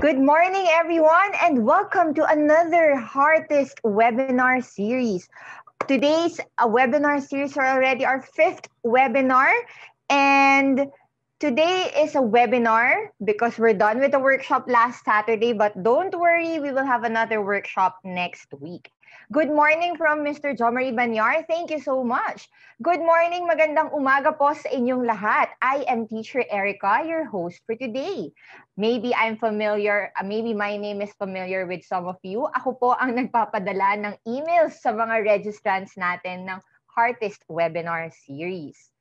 Good morning, everyone, and welcome to another Heartist webinar series. Today's webinar series are already our fifth webinar, and today is a webinar because we're done with the workshop last Saturday, but don't worry, we will have another workshop next week. Good morning from Mr. Jomari Banyar. Thank you so much. Good morning, magandang umaga po sa inyong lahat. I am Teacher Erica, your host for today. Maybe I'm familiar, maybe my name is familiar with some of you. Ako po ang nagpapadala ng emails sa mga registrants natin ng Heartist Webinar Series.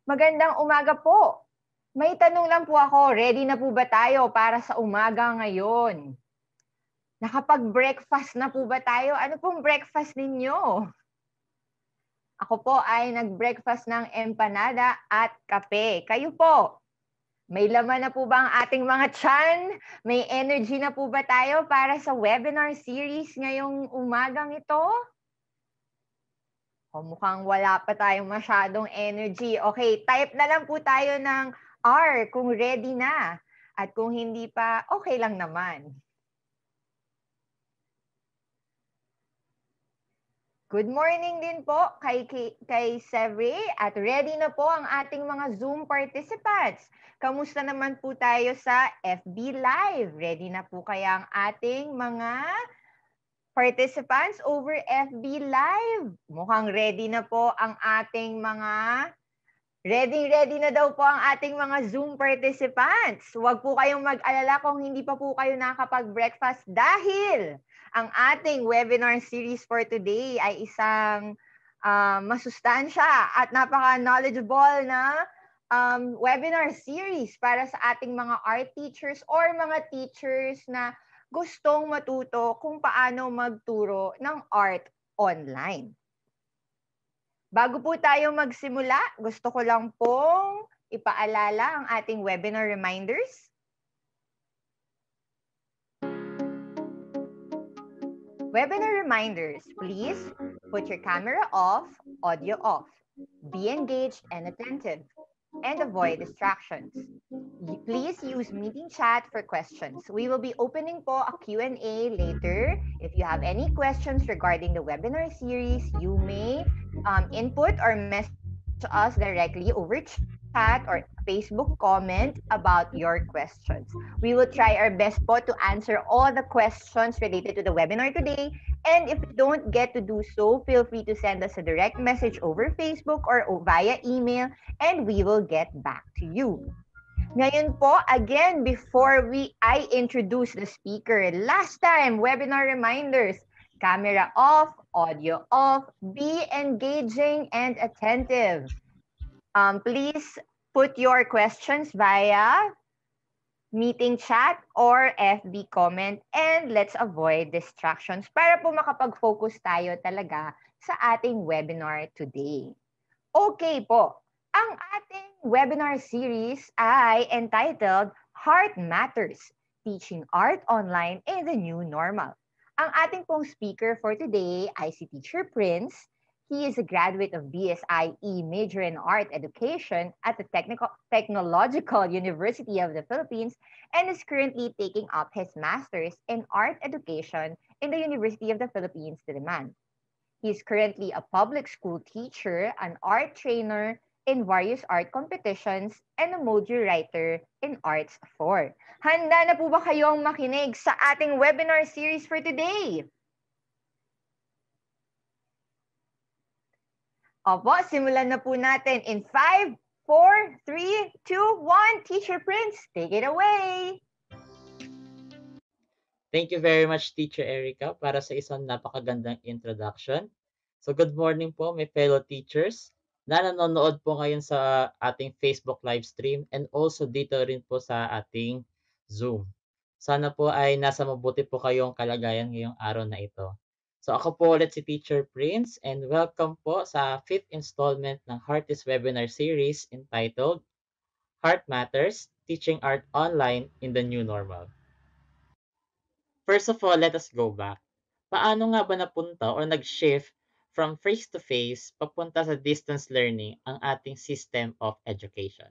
Magandang umaga po. May tanong lang po ako, ready na po ba tayo para sa umaga ngayon? Nakapag-breakfast na po ba tayo? Ano pong breakfast ninyo? Ako po ay nag-breakfast ng empanada at kape. Kayo po? May laman na po ba ang ating mga tiyan? May energy na po ba tayo para sa webinar series ngayong umagang ito? O mukhang wala pa tayong masyadong energy. Okay, type na lang po tayo ng R kung ready na. At kung hindi pa, okay lang naman. Good morning din po kay Sevre at ready na po ang ating mga Zoom participants. Kamusta naman po tayo sa FB Live? Ready na po kaya ang ating mga participants over FB Live? Mukhang ready na po ang ating mga ready na daw po ang ating mga Zoom participants. Huwag po kayong mag-alala kung hindi pa po kayo nakapag-breakfast dahil ang ating webinar series for today ay isang masustansya at napaka-knowledgeable na webinar series para sa ating mga art teachers or mga teachers na gustong matuto kung paano magturo ng art online. Bago po tayo magsimula, gusto ko lang pong ipaalala ang ating webinar reminders. Webinar reminders, please put your camera off, audio off. Be engaged and attentive, and avoid distractions. Please use meeting chat for questions. We will be opening po a Q&A later. If you have any questions regarding the webinar series, you may input or message us directly over chat or Facebook comment about your questions. We will try our best po to answer all the questions related to the webinar today. And if you don't get to do so, feel free to send us a direct message over Facebook or via email, and we will get back to you. Ngayon po, again, before I introduce the speaker, last time, webinar reminders, camera off, audio off, be engaging and attentive. Please put your questions via meeting chat or FB comment, and let's avoid distractions para po makapag-focus tayo talaga sa ating webinar today. Okay po, ang ating webinar series ay entitled Heart Matters, Teaching Art Online in the New Normal. Ang ating pong speaker for today ay si Teacher Prince. He is a graduate of BSIE major in art education at the Technological University of the Philippines and is currently taking up his master's in art education in the University of the Philippines, Diliman. He is currently a public school teacher, an art trainer in various art competitions, and a module writer in Arts 4. Handa na po ba kayong makinig sa ating webinar series for today? Opo, simulan na po natin in 5, 4, 3, 2, 1. Teacher Prince, take it away! Thank you very much, Teacher Erica, para sa isang napakagandang introduction. So good morning po, my fellow teachers na nanonood po ngayon sa ating Facebook live stream and also dito rin po sa ating Zoom. Sana po ay nasa mabuti po kayong kalagayan ngayong araw na ito. So ako po ulit si Teacher Prince and welcome po sa 5th installment ng Heartist Webinar Series entitled Heart Matters, Teaching Art Online in the New Normal. First of all, let us go back. Paano nga ba napunta or nag-shift from face-to-face papunta sa distance learning ang ating system of education?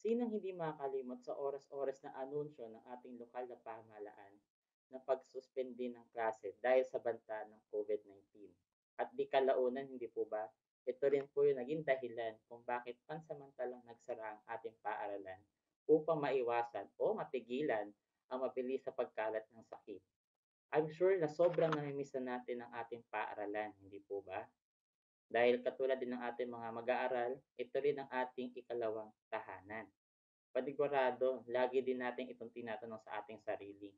Sinong hindi makakalimot sa oras-oras na anunsyo ng ating lokal na pamahalaan na pagsuspende ng klase dahil sa banta ng COVID-19? At di kalaunan, hindi po ba? Ito rin po yung naging dahilan kung bakit pansamantalang nagsara ang ating paaralan upang maiwasan o mapigilan ang mabilis sa pagkalat ng sakit. I'm sure na sobrang namimiss na natin ang ating paaralan, hindi po ba? Dahil katulad din ng ating mga mag-aaral, ito rin ang ating ikalawang tahanan. Panigurado, lagi din natin itong tinatanong sa ating sarili.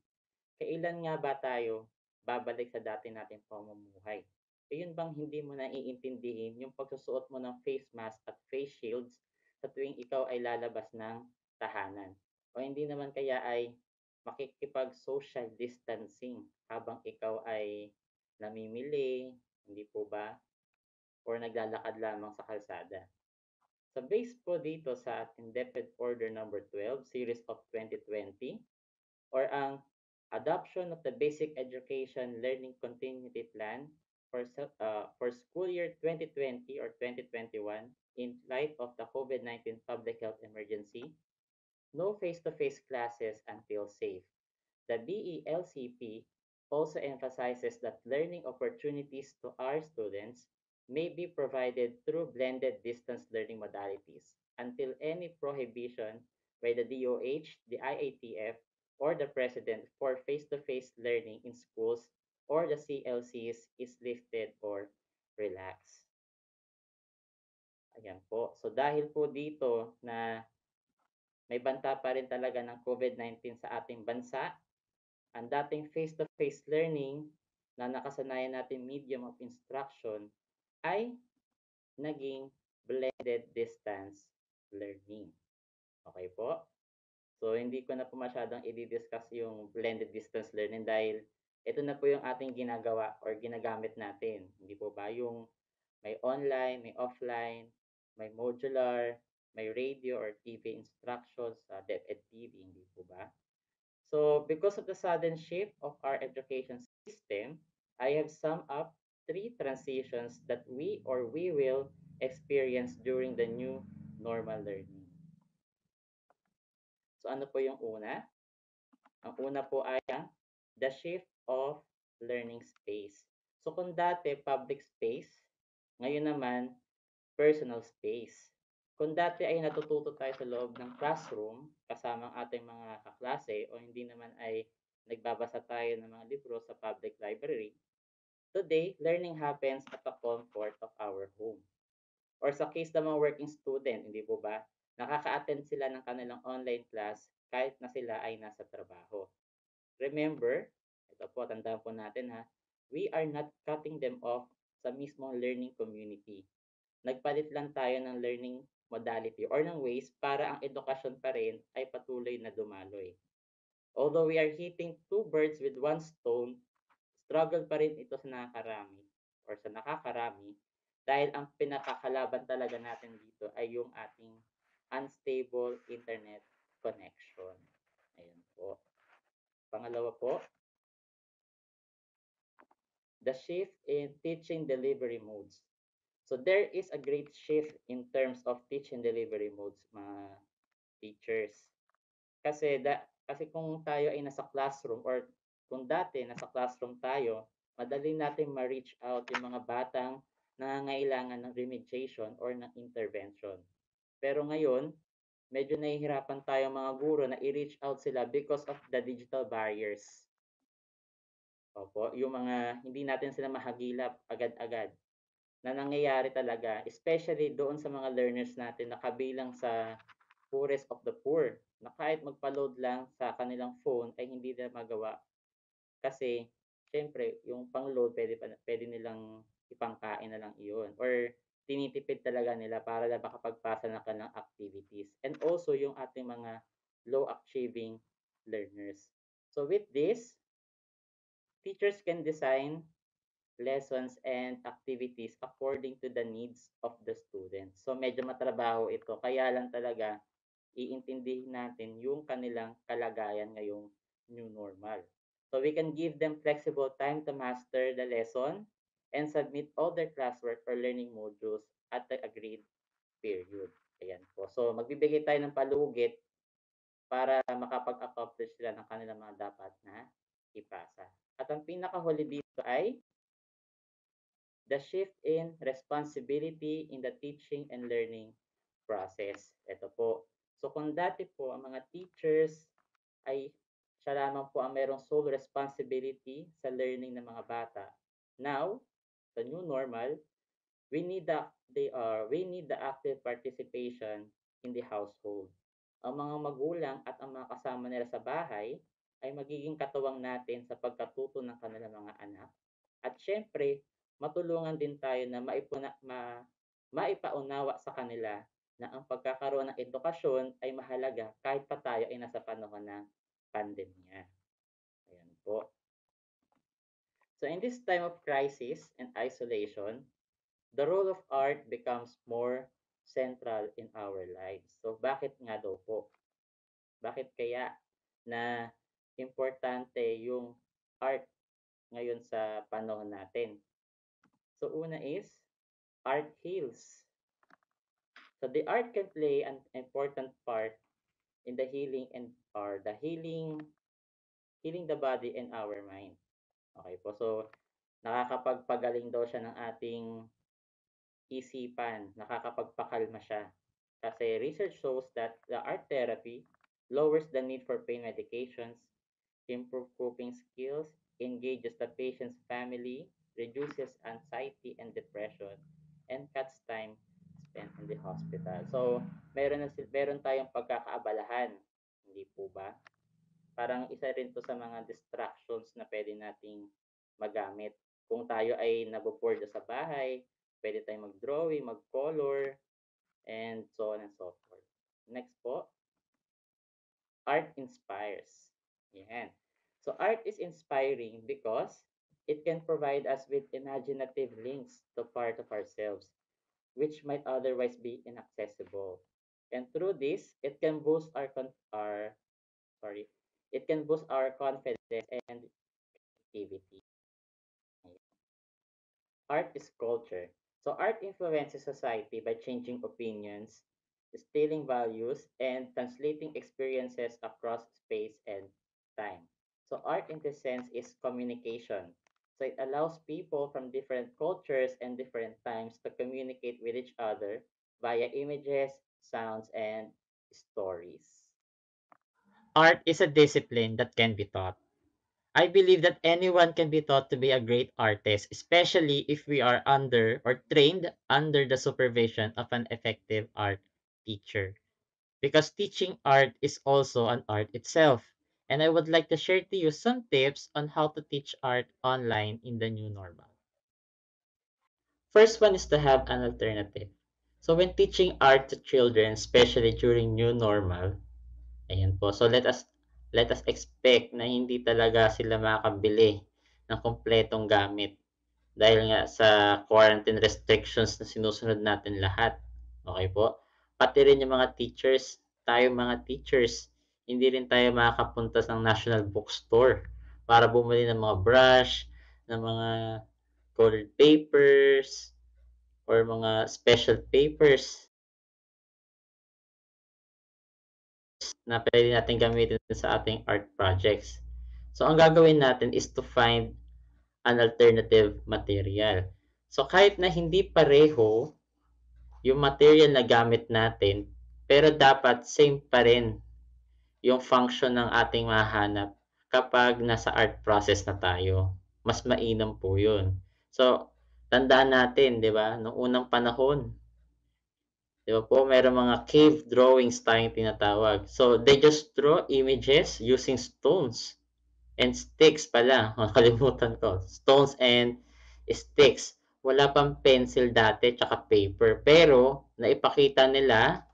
Kailan nga ba tayo babalik sa dati nating pamumuhay? Ayun bang hindi mo naiintindihin yung pagsusuot mo ng face mask at face shields sa tuwing ikaw ay lalabas ng tahanan? O hindi naman kaya ay makikipag-social distancing habang ikaw ay namimili, hindi po ba? Or naglalakad lamang sa kalsada. Sa base po dito sa ating DepEd Order number 12, Series of 2020, or ang Adoption of the Basic Education Learning Continuity Plan for school year 2020 or 2021 in light of the COVID-19 public health emergency, no face-to-face classes until safe. The BELCP also emphasizes that learning opportunities to our students may be provided through blended distance learning modalities until any prohibition by the DOH, the IATF, or the President for face-to-face learning in schools or the CLCs is lifted or relaxed. Ayan po. So dahil po dito na may banta pa rin talaga ng COVID-19 sa ating bansa, ang dating face-to-face learning na nakasanayan natin medium of instruction ay naging blended distance learning. Okay po? So, hindi ko na po masyadong i-discuss yung blended distance learning dahil ito na po yung ating ginagawa or ginagamit natin. Hindi po ba yung may online, may offline, may modular, may radio or TV instructions sa DepEd TV, hindi po ba? So, because of the sudden shift of our education system, I have summed up three transitions that we will experience during the new normal learning. So, ano po yung una? Ang una po ay ang the shift of learning space. So, kung dati public space, ngayon naman personal space. Kung dati ay natututo tayo sa loob ng classroom kasama ang ating mga kaklase o hindi naman ay nagbabasa tayo ng mga libro sa public library, today, learning happens at the comfort of our home. Or sa case ng mga working student, hindi po ba, nakaka-attend sila ng kanilang online class kahit na sila ay nasa trabaho. Remember, ito po, tandaan po natin ha, we are not cutting them off sa mismong learning community. Nagpalit lang tayo ng learning modality or ng ways para ang edukasyon pa rin ay patuloy na dumaloy. Although we are hitting two birds with one stone, struggle pa rin ito sa nakakarami or sa nakakarami dahil ang pinakakalaban talaga natin dito ay yung ating unstable internet connection. Ayan po. Pangalawa po, the shift in teaching delivery modes. So there is a great shift in terms of teaching delivery modes, mga teachers. Kasi kung tayo ay nasa classroom or kung dati nasa classroom tayo, madali natin ma-reach out yung mga batang nangangailangan ng remediation or ng intervention. Pero ngayon, medyo nahihirapan tayo mga guro na i-reach out sila because of the digital barriers. Opo, yung mga hindi natin sila mahagilap agad-agad na nangyayari talaga, especially doon sa mga learners natin na kabilang sa poorest of the poor, na kahit magpa-load lang sa kanilang phone ay hindi nila magawa. Kasi, syempre, yung pang-load, pwede nilang ipangkain na lang iyon. Or, tinitipid talaga nila para na makapagpasa ng kanilang activities. And also, yung ating mga low-achieving learners. So, with this, teachers can design lessons and activities according to the needs of the students. So medyo matrabaho ito. Kaya lang talaga iintindihin natin yung kanilang kalagayan ngayong new normal. So we can give them flexible time to master the lesson and submit all their classwork or learning modules at the agreed period. Ayan po. So, magbibigay tayo ng palugit para makapag-accomplish sila ng kanilang mga dapat na ipasa. At ang pinakahuli dito ay the shift in responsibility in the teaching and learning process. Ito po. So kung dati po ang mga teachers ay siya lamang po ang merong sole responsibility sa learning ng mga bata. Now, the new normal, we need the active participation in the household. Ang mga magulang at ang mga kasama nila sa bahay ay magiging katuwang natin sa pagkatuto ng kanilang mga anak. At syempre, matulungan din tayo na maipaunawa sa kanila na ang pagkakaroon ng edukasyon ay mahalaga kahit pa tayo ay nasa panahon ng pandemya. Ayan po. So in this time of crisis and isolation, the role of art becomes more central in our lives. So bakit nga daw po? Bakit kaya na importante yung art ngayon sa panahon natin? So una is art heals. So the art can play an important part in the healing and or the healing the body and our mind. Okay po. So nakakapagpagaling daw siya ng ating isipan, nakakapagpakalma siya. Kasi research shows that the art therapy lowers the need for pain medications, improve coping skills, engages the patient's family, reduces anxiety and depression, and cuts time spent in the hospital. So, meron tayong pagkakaabalahan, hindi po ba? Parang isa rin to sa mga distractions na pwede nating magamit. Kung tayo ay naboboard sa bahay, pwede tayong mag-drawing, mag-color, and so on and so forth. Next po, art inspires. Yan. So art is inspiring because it can provide us with imaginative links to part of ourselves, which might otherwise be inaccessible. And through this, it can boost our sorry, it can boost our confidence and creativity. Art is culture. So art influences society by changing opinions, instilling values, and translating experiences across space and time. So art in this sense is communication. So it allows people from different cultures and different times to communicate with each other via images, sounds, and stories. Art is a discipline that can be taught. I believe that anyone can be taught to be a great artist, especially if we are under or trained under the supervision of an effective art teacher. Because teaching art is also an art itself. And I would like to share to you some tips on how to teach art online in the new normal. First one is to have an alternative. So when teaching art to children, especially during new normal, ayan po. So let us expect na hindi talaga sila makakabili ng kumpletong gamit dahil nga sa quarantine restrictions na sinusunod natin lahat. Okay po? Pati rin yung mga teachers, tayo mga teachers, hindi rin tayo makakapunta ng National Bookstore para bumili ng mga brush, ng mga colored papers, or mga special papers na pwede natin gamitin sa ating art projects. So, ang gagawin natin is to find an alternative material. So, kahit na hindi pareho yung material na gamit natin, pero dapat same pa rin yung function ng ating mahanap kapag nasa art process na tayo. Mas mainam po yun. So, tandaan natin, di ba, noong unang panahon, di ba po, meron mga cave drawings tayong tinatawag. So, they just draw images using stones and sticks pala. Nakalimutan ko. Stones and sticks. Wala pang pencil dati tsaka paper. Pero, naipakita nila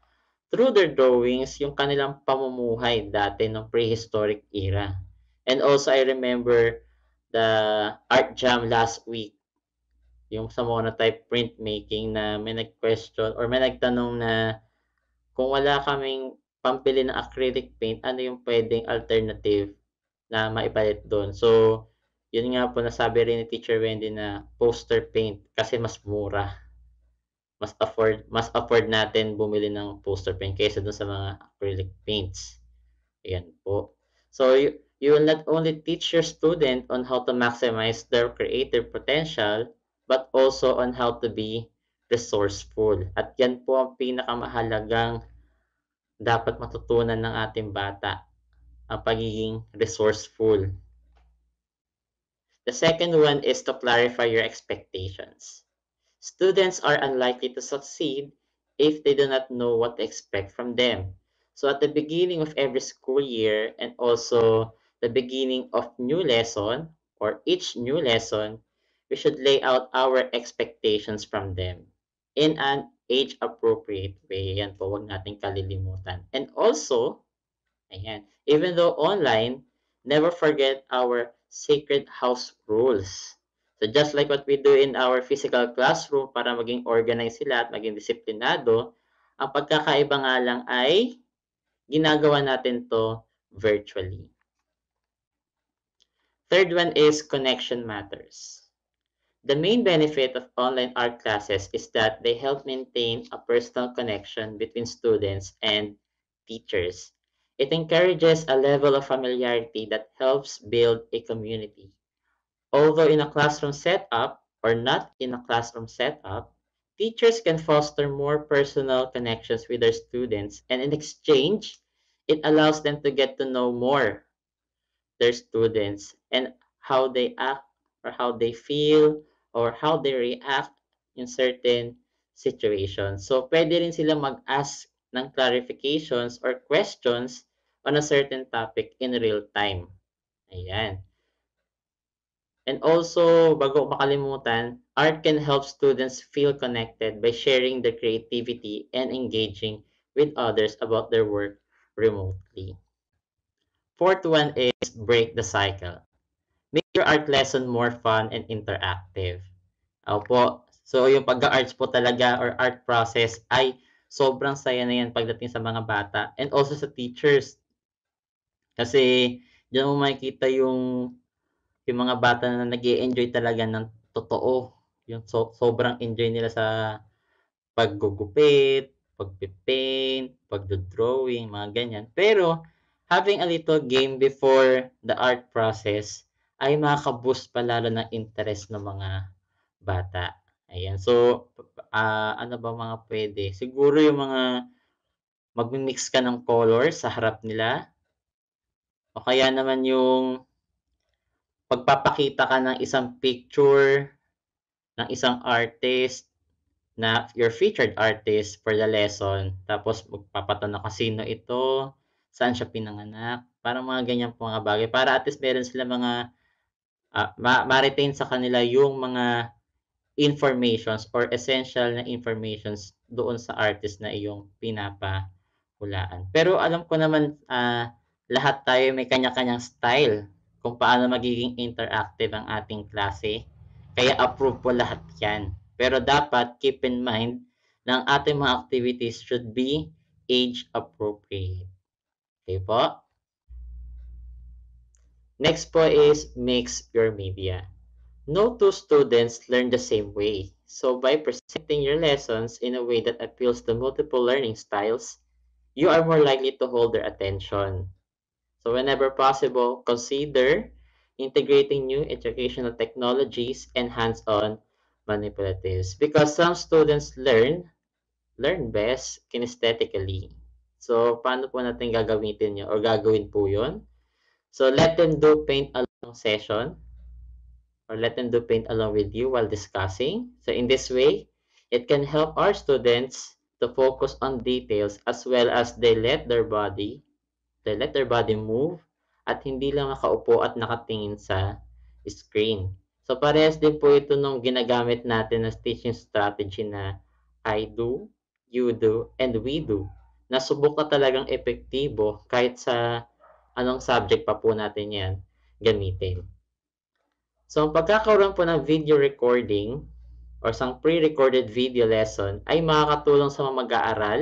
through their drawings yung kanilang pamumuhay dati ng prehistoric era. And also, I remember the art jam last week, yung sa monotype printmaking na may nag-question or may nagtanong na kung wala kaming pampili ng acrylic paint, ano yung pwedeng alternative na maipalit doon. So, yun nga po nasabi rin ni Teacher Wendy na poster paint kasi mas mura. mas afford natin bumili ng poster paint kaysa dun sa mga acrylic paints. Ayan po. So you will not only teach your student on how to maximize their creative potential, but also on how to be resourceful. At yan po ang pinakamahalagang dapat matutunan ng ating bata, ang pagiging resourceful. The second one is to clarify your expectations. Students are unlikely to succeed if they do not know what to expect from them. So at the beginning of every school year and also the beginning of new lesson or each new lesson, we should lay out our expectations from them in an age-appropriate way. Yan po, huwag nating kalilimutan. And also, ayan. Even though online, never forget our sacred house rules. So just like what we do in our physical classroom para maging organized sila at maging disiplinado, ang pagkakaiba nga lang ay ginagawa natin to virtually. Third one is connection matters. The main benefit of online art classes is that they help maintain a personal connection between students and teachers. It encourages a level of familiarity that helps build a community. Although in a classroom setup or not in a classroom setup, teachers can foster more personal connections with their students, and in exchange, it allows them to get to know more their students and how they act or how they feel or how they react in certain situations. So, pwede rin sila mag-ask ng clarifications or questions on a certain topic in real time. Ayan. And also, bago makalimutan, art can help students feel connected by sharing their creativity and engaging with others about their work remotely. Fourth one is break the cycle. Make your art lesson more fun and interactive. Opo. So, yung pag-arts po talaga or art process ay sobrang saya na yan pagdating sa mga bata and also sa teachers. Kasi, diyan mo makikita yung mga bata na nag enjoy talaga ng totoo. Yung sobrang enjoy nila sa paggugupit, pagpipaint, pagdo-drawing, mga ganyan. Pero, having a little game before the art process ay makaka-boost pa lalo ng interest ng mga bata. Ayan. So, ano ba mga pwede? Siguro yung mga magmi-mix ka ng colors sa harap nila o kaya naman yung pagpapakita ka ng isang picture ng isang artist na your featured artist for the lesson. Tapos magpapatanong ka sino ito, saan siya pinanganak, parang mga ganyan po mga bagay. Para at least meron sila mga, ma-retain sa kanila yung mga informations or essential na informations doon sa artist na iyong pinapahulaan. Pero alam ko naman, lahat tayo may kanya-kanyang style kung paano magiging interactive ang ating klase. Kaya approve po lahat yan. Pero dapat keep in mind na ang ating mga activities should be age appropriate. Okay po? Next po is mix your media. No two students learn the same way. So by presenting your lessons in a way that appeals to multiple learning styles, you are more likely to hold their attention. So whenever possible, consider integrating new educational technologies and hands-on manipulatives because some students learn best kinesthetically. So paano po natin gagamitin yun or gagawin po yun? So let them do paint along session or let them do paint along with you while discussing. So in this way, it can help our students to focus on details as well as they let their body move at hindi lang nakaupo at nakatingin sa screen. So parehas din po ito nung ginagamit natin na teaching strategy na I do, you do, and we do. Na subok na talagang epektibo kahit sa anong subject pa po natin yan gamitin. So, ang pagkakaroon po ng video recording or isang pre-recorded video lesson ay makakatulong sa mga mag-aaral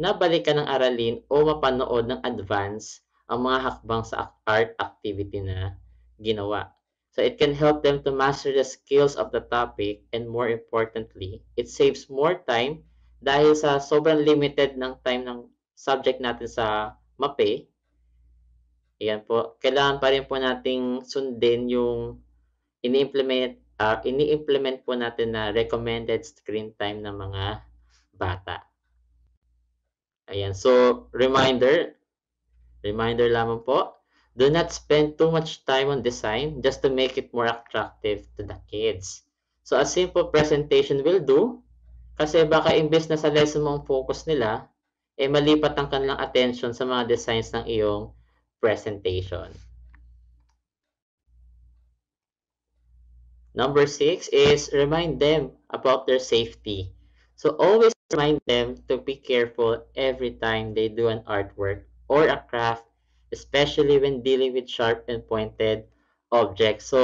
na balikan ng aralin o mapanood ng advance ang mga hakbang sa art activity na ginawa. So it can help them to master the skills of the topic, and more importantly, it saves more time dahil sa sobrang limited ng time ng subject natin sa MAPE. Ayan po, kailangan pa rin po nating sundin yung ini-implement po natin na recommended screen time ng mga bata. Ayan, so reminder lamang po, do not spend too much time on design just to make it more attractive to the kids. So a simple presentation will do, kasi baka imbes na sa lesson mo ang focus nila, malipat ang kanilang attention sa mga designs ng iyong presentation. Number 6 is remind them about their safety. So always remind them to be careful every time they do an artwork or a craft, especially when dealing with sharp and pointed objects. So,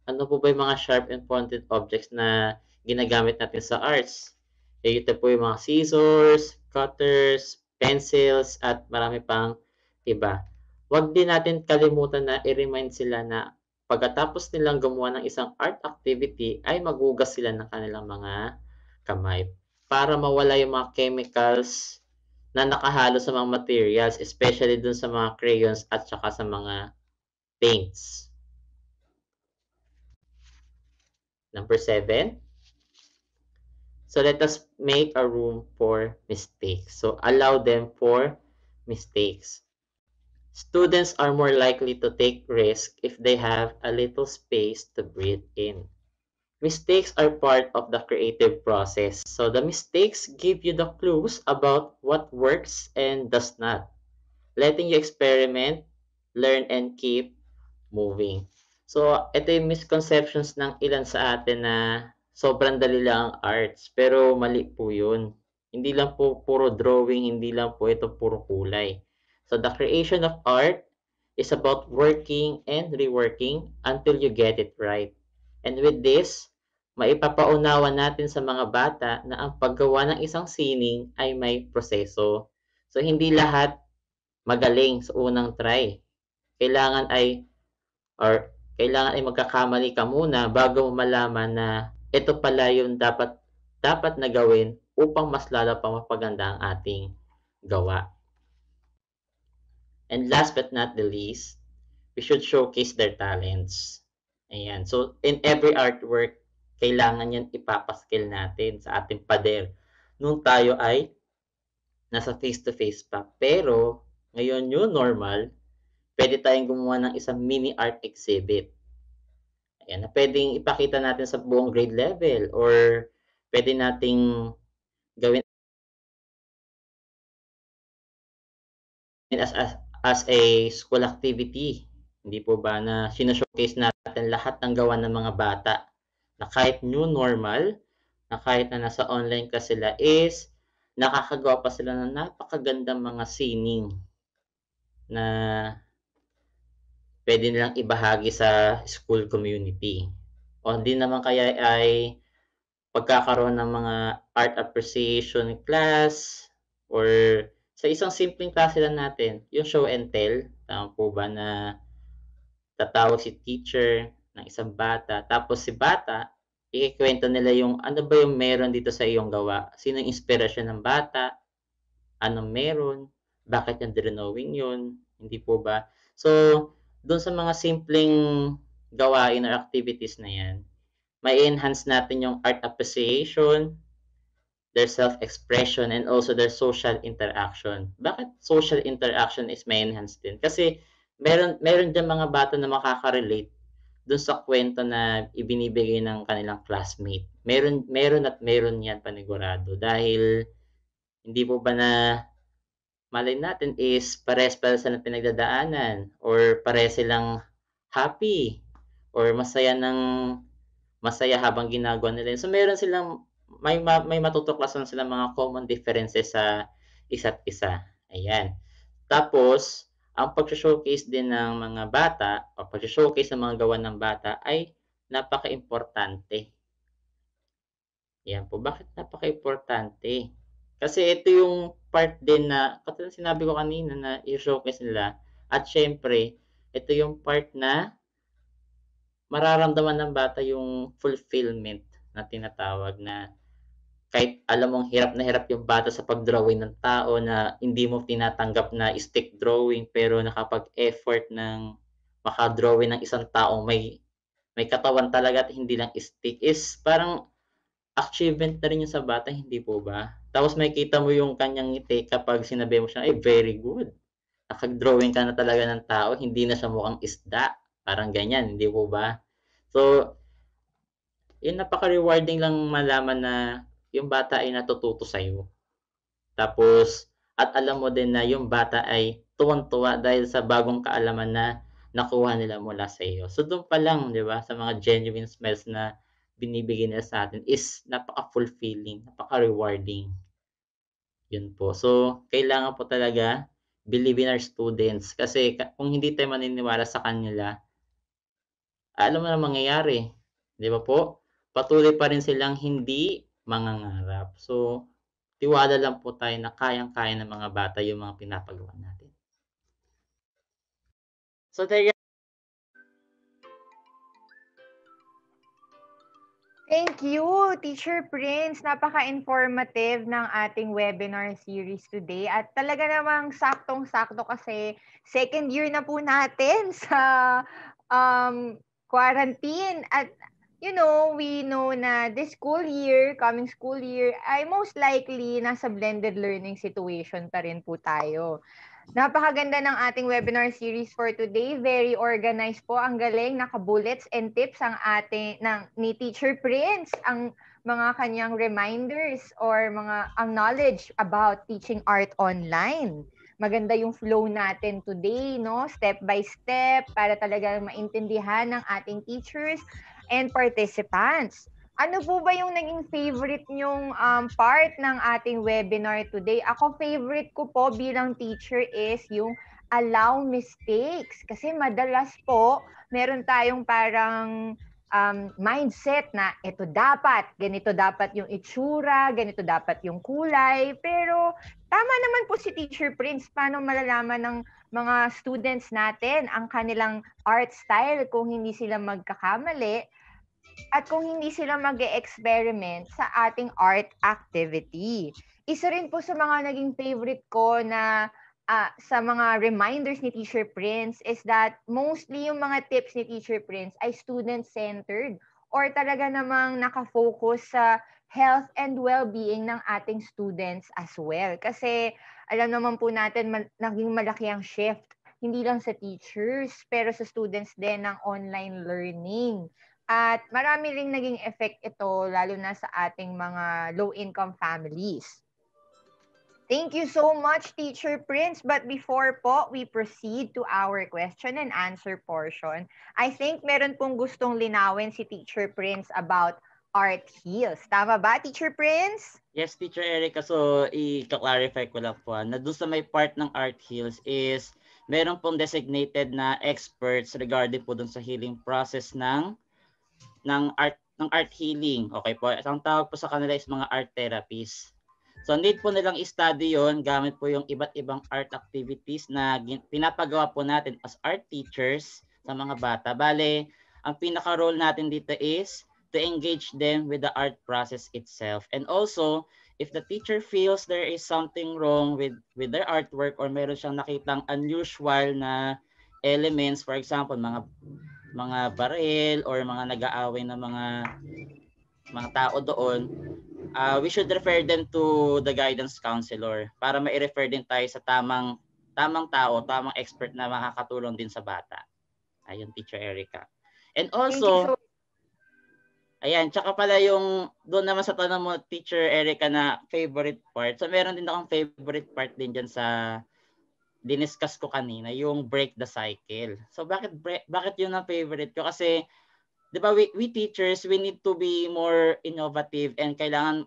ano po ba yung mga sharp and pointed objects na ginagamit natin sa arts? Ito po yung mga scissors, cutters, pencils, at marami pang iba. Huwag din natin kalimutan na i-remind sila na pagkatapos nilang gumawa ng isang art activity ay maghugas sila ng kanilang mga kamay para mawala yung mga chemicals na nakahalo sa mga materials, especially dun sa mga crayons at saka sa mga paints. Number 7, so let us make a room for mistakes. So allow them for mistakes. Students are more likely to take risks if they have a little space to breathe in. Mistakes are part of the creative process. So the mistakes give you the clues about what works and does not, letting you experiment, learn, and keep moving. So ito yung misconceptions ng ilan sa atin na sobrang dali lang ang arts, pero mali po yun. Hindi lang po puro drawing, hindi lang po ito puro kulay. So the creation of art is about working and reworking until you get it right. And with this, maipapaunawa natin sa mga bata na ang paggawa ng isang sining ay may proseso. So hindi lahat magaling sa unang try. Kailangan ay kailangan ay magkakamali ka muna bago mo malaman na ito pala yung dapat na gawin upang mas lalo pang mapaganda ang ating gawa. And last but not the least, we should showcase their talents. Ayan. So, in every artwork, kailangan yan ipapaskill natin sa ating pader. Nung tayo ay nasa face-to-face pa. Pero, ngayon new normal, pwede tayong gumawa ng isang mini art exhibit. Ayan, na pwedeng ipakita natin sa buong grade level or pwede nating gawin as a school activity. Hindi po ba na sino-showcase natin lahat ng gawa ng mga bata na kahit new normal, na kahit na nasa online class sila is nakakagawa pa sila ng napakagandang mga sining na pwede nilang ibahagi sa school community. O hindi naman kaya ay pagkakaroon ng mga art appreciation class or sa isang simpleng klase lang natin, yung show and tell, tama po ba na tatawag si teacher ng isang bata, tapos si bata, ikikwento nila yung ano ba yung meron dito sa iyong gawa, sino yung inspirasyon ng bata, anong meron, bakit yung drawing yun, hindi po ba? So, doon sa mga simpleng gawain or activities na yan, may enhance natin yung art appreciation, their self-expression, and also their social interaction. Bakit social interaction is may enhance din? Kasi meron dyan mga bata na makaka-relate dun sa kwento na ibinibigay ng kanilang classmate. Meron yan panigurado. Dahil hindi po ba na malay natin is pares pala sila ng pinagdadaanan or pares silang happy or masaya habang ginagawa nila. So meron silang may matutuklasan silang mga common differences sa isa't isa. Ayan. Tapos, ang pag-showcase din ng mga bata o pag-showcase ng mga gawa ng bata ay napaka-importante. Yan po. Bakit napaka-importante? Kasi ito yung part din na, katulad sinabi ko kanina na i-showcase nila. At syempre, ito yung part na mararamdaman ng bata yung fulfillment na tinatawag na kahit alam mong hirap na hirap yung bata sa pag-drawing ng tao na hindi mo tinatanggap na stick drawing pero nakapag-effort ng maka-drawing ng isang taong may katawan talaga at hindi lang stick is parang achievement na rin yun sa bata, hindi po ba? Tapos makikita mo yung kanyang ngiti kapag sinabi mo siya, "Ay, very good. Nakag-drawing ka na talaga ng tao, hindi na siya mukhang isda." Parang ganyan, hindi po ba? So, yun napaka-rewarding lang malaman na yung bata ay natututo sa'yo. Tapos, at alam mo din na yung bata ay tuwang-tuwa dahil sa bagong kaalaman na nakuha nila mula sa iyo. So, doon pa lang, di ba, sa mga genuine smiles na binibigay nila sa atin is napaka-fulfilling, napaka-rewarding. Yun po. So, kailangan po talaga believe in our students kasi kung hindi tayo maniniwala sa kanila, alam mo na mangyayari, 'di ba po? Patuloy pa rin silang hindi mangangarap. So, tiwala lang po tayo na kayang-kaya ng mga bata yung mga pinapagawa natin. So, there. Thank you, Teacher Prince. Napaka-informative ng ating webinar series today. At talaga namang saktong-sakto kasi second year na po natin sa quarantine. At we know na this school year, coming school year, ay most likely nasa blended learning situation pa rin po tayo. Napakaganda ng ating webinar series for today. Very organized po. Ang galing, naka-bullets and tips ang ni Teacher Prince, ang mga kanyang reminders or ang knowledge about teaching art online. Maganda yung flow natin today, no? Step by step para talaga maintindihan ng ating teachers and participants. Ano po ba yung naging favorite nyong part ng ating webinar today? Ako, favorite ko po bilang teacher is yung allow mistakes. Kasi madalas po, meron tayong parang mindset na ganito dapat yung itsura, ganito dapat yung kulay. Pero tama naman po si Teacher Prince, paano malalaman ng mga students natin ang kanilang art style kung hindi sila magkakamali at kung hindi sila mag-experiment sa ating art activity. Isa rin po sa mga naging favorite ko na sa mga reminders ni Teacher Prince is that mostly yung mga tips ni Teacher Prince ay student-centered or talaga namang nakafocus sa health and well-being ng ating students as well. Kasi alam naman po natin naging malaki ang shift hindi lang sa teachers pero sa students din ng online learning. At marami ring naging effect ito lalo na sa ating mga low-income families. Thank you so much, Teacher Prince. But before po we proceed to our question and answer portion, I think meron pong gustong linawin si Teacher Prince about art heels. Tama ba, Teacher Prince? Yes, Teacher Erica. So, i-clarify ko lang po na doon sa may part ng art heals is meron pong designated na experts regarding po doon sa healing process ng art healing. Okay po. Ang tawag po sa kanila is mga art therapies. So need po nilang i-study yon gamit po yung iba't ibang art activities na pinapagawa po natin as art teachers sa mga bata. Bale, ang pinaka-role natin dito is to engage them with the art process itself. And also, if the teacher feels there is something wrong with their artwork or meron siyang nakitang unusual na elements, for example, mga baril or mga nag-aaway na mga tao doon, we should refer them to the guidance counselor para ma-refer din tayo sa tamang tao, tamang expert na makakatulong din sa bata. Ayun, Teacher Erica. And also, ayan, tsaka pala yung doon naman sa tanong mo, Teacher Erica, na favorite part. So meron din akong favorite part din dyan sa diniscuss ko kanina, yung break the cycle. So bakit yun ang favorite ko? Kasi 'di ba we teachers, we need to be more innovative and kailangan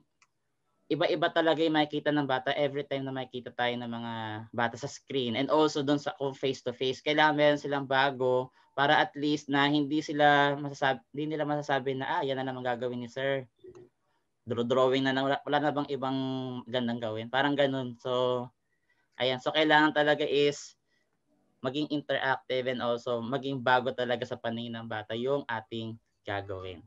iba-iba talaga yung makikita ng bata every time na makikita tayo ng mga bata sa screen. And also doon sa face to face, kailangan meron silang bago para at least na hindi nila masasabi na yan na naman gagawin ni sir. Drawing na wala na bang ibang gandang gawin. Parang ganun. So ayan, so kailangan talaga is maging interactive and also maging bago talaga sa paningin ng bata yung ating gagawin.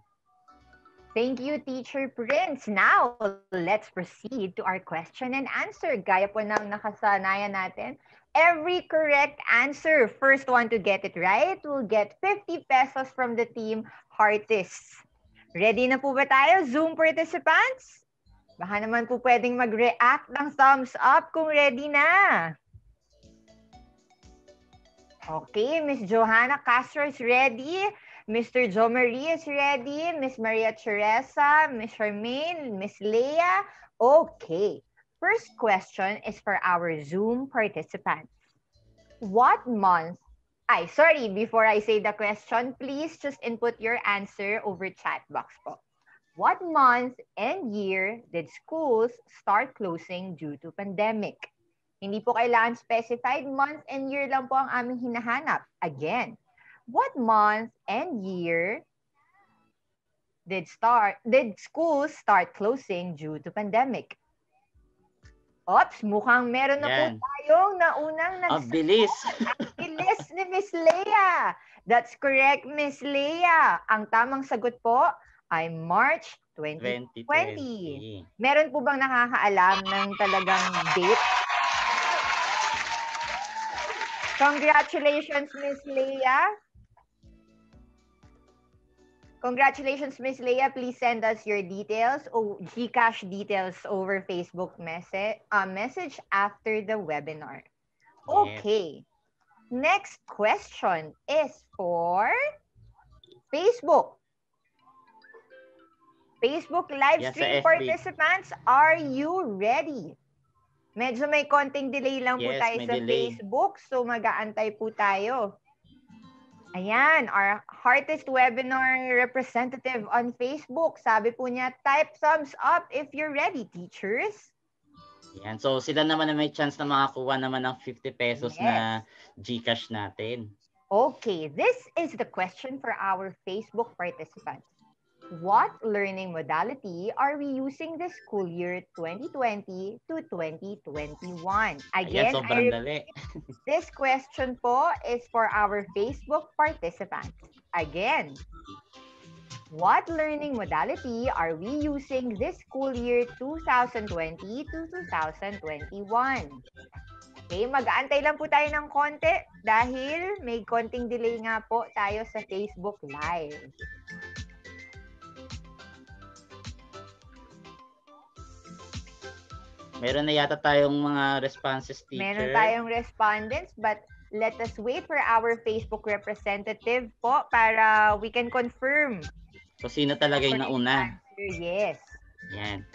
Thank you, Teacher Prince. Now, let's proceed to our question and answer. Gaya po ng nakasanayan natin. Every correct answer, first one to get it right, will get 50 pesos from the team Heartists. Ready na po ba tayo, Zoom participants? Baka naman po pwedeng mag-react ng thumbs up kung ready na. Okay, Miss Johanna Castro is ready. Mr. Jo Marie is ready. Miss Maria Teresa, Miss Charmaine, Miss Leah. Okay. First question is for our Zoom participants. What month? Before I say the question, please just input your answer over chat box po. What month and year did schools start closing due to pandemic? Hindi po kailangan specified, month and year lang po ang aming hinahanap. Again, what month and year did schools start closing due to pandemic? Ops, mukhang meron na po tayong naunang nagsagot. Bilis. Bilis ni Miss Leah. That's correct, Miss Leah. Ang tamang sagot po ay March 2020. Meron po bang nakakaalam ng talagang date? Congratulations, Miss Leah. Congratulations, Miss Leah. Please send us your details or GCash details over Facebook message after the webinar. Okay. Next question is for Facebook. Facebook live stream participants, are you ready? Medyo may konting delay lang po tayo sa Facebook, so mag-aantay po tayo. Ayan, our Heartist webinar representative on Facebook. Sabi po niya, type thumbs up if you're ready, teachers. Yan, so sila naman na may chance na makakuha naman ng 50 pesos na GCash natin. Okay, this is the question for our Facebook participants. What learning modality are we using this school year 2020 to 2021? Again, sobrang dali. This question po is for our Facebook participants. Again, what learning modality are we using this school year 2020 to 2021? Okay, mag-aantay lang po tayo ng konti dahil may konting delay nga po tayo sa Facebook Live. Meron na yata tayong mga responses, teacher. Meron tayong respondents, but let us wait for our Facebook representative po para we can confirm. So, sino talaga yung nauna? Yes. Yan.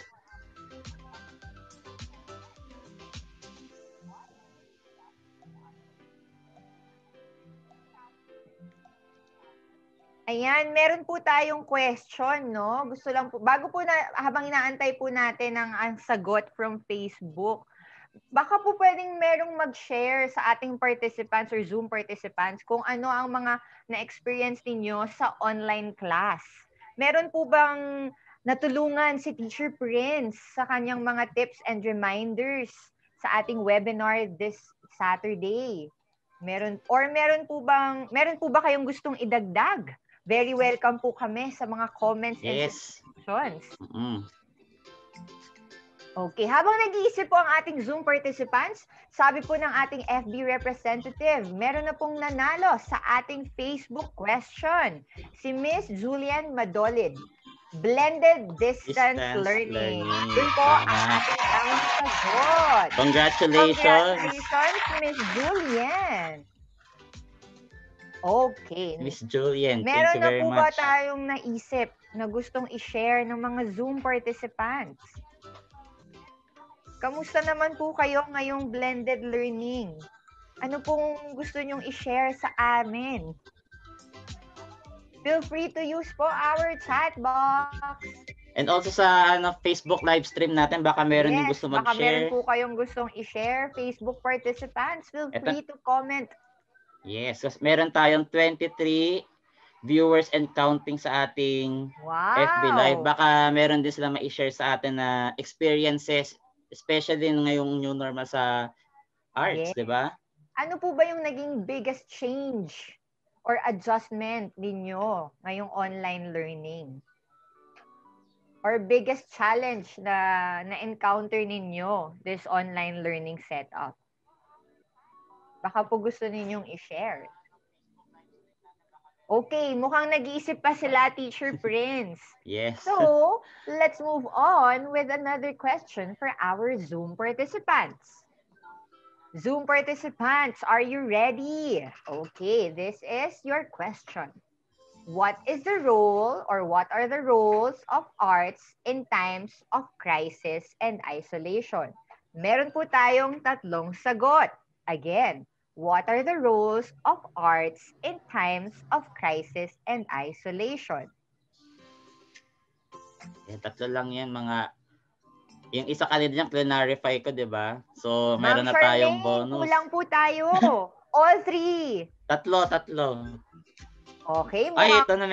Ayan, meron po tayong question, no? Gusto lang po, bago po habang inaantay po natin ang sagot from Facebook, baka po pwedeng merong mag-share sa ating participants or Zoom participants kung ano ang mga na-experience ninyo sa online class. Meron po bang natulungan si Teacher Prince sa kanyang mga tips and reminders sa ating webinar this Saturday? Meron po ba kayong gustong idagdag? Very welcome po kami sa mga comments and suggestions. Okay, habang nag-iisip po ang ating Zoom participants, sabi po ng ating FB representative, meron na pong nanalo sa ating Facebook question. Si Miss Julian Madolid. Blended distance learning. Yun po ang ating tamang sagot. Congratulations, Miss Julian. Okay. Miss Julian, meron thank you very much. Meron na po ba tayong naisip na gustong i-share ng mga Zoom participants? Kamusta naman po kayo ngayong blended learning? Ano pong gusto nyong i-share sa amin? Feel free to use po our chat box. And also sa Facebook live stream natin, baka meron din gusto mag-share. Baka meron po kayong gustong i-share. Facebook participants, feel free to comment. Yes, kasi meron tayong 23 viewers and counting sa ating FB Live. Baka meron din sila ma-share sa atin na experiences, especially ngayong new normal sa arts, di ba? Ano po ba yung naging biggest change or adjustment ninyo ngayong online learning? Or biggest challenge na na-encounter ninyo this online learning setup? Baka po gusto ninyong i-share. Okay, mukhang nag-iisip pa sila, Teacher Prince. Yes. So, let's move on with another question for our Zoom participants. Zoom participants, are you ready? Okay, this is your question. What is the role or what are the roles of arts in times of crisis and isolation? Meron po tayong tatlong sagot. Again, what are the roles of arts in times of crisis and isolation? Tatlo lang yan, yung isa kanina clarify ko, di ba? So, Ma'am meron na tayong Charmaine, bonus. kulang po tayo. All three. Tatlo. Okay, Ay, mukhang ito na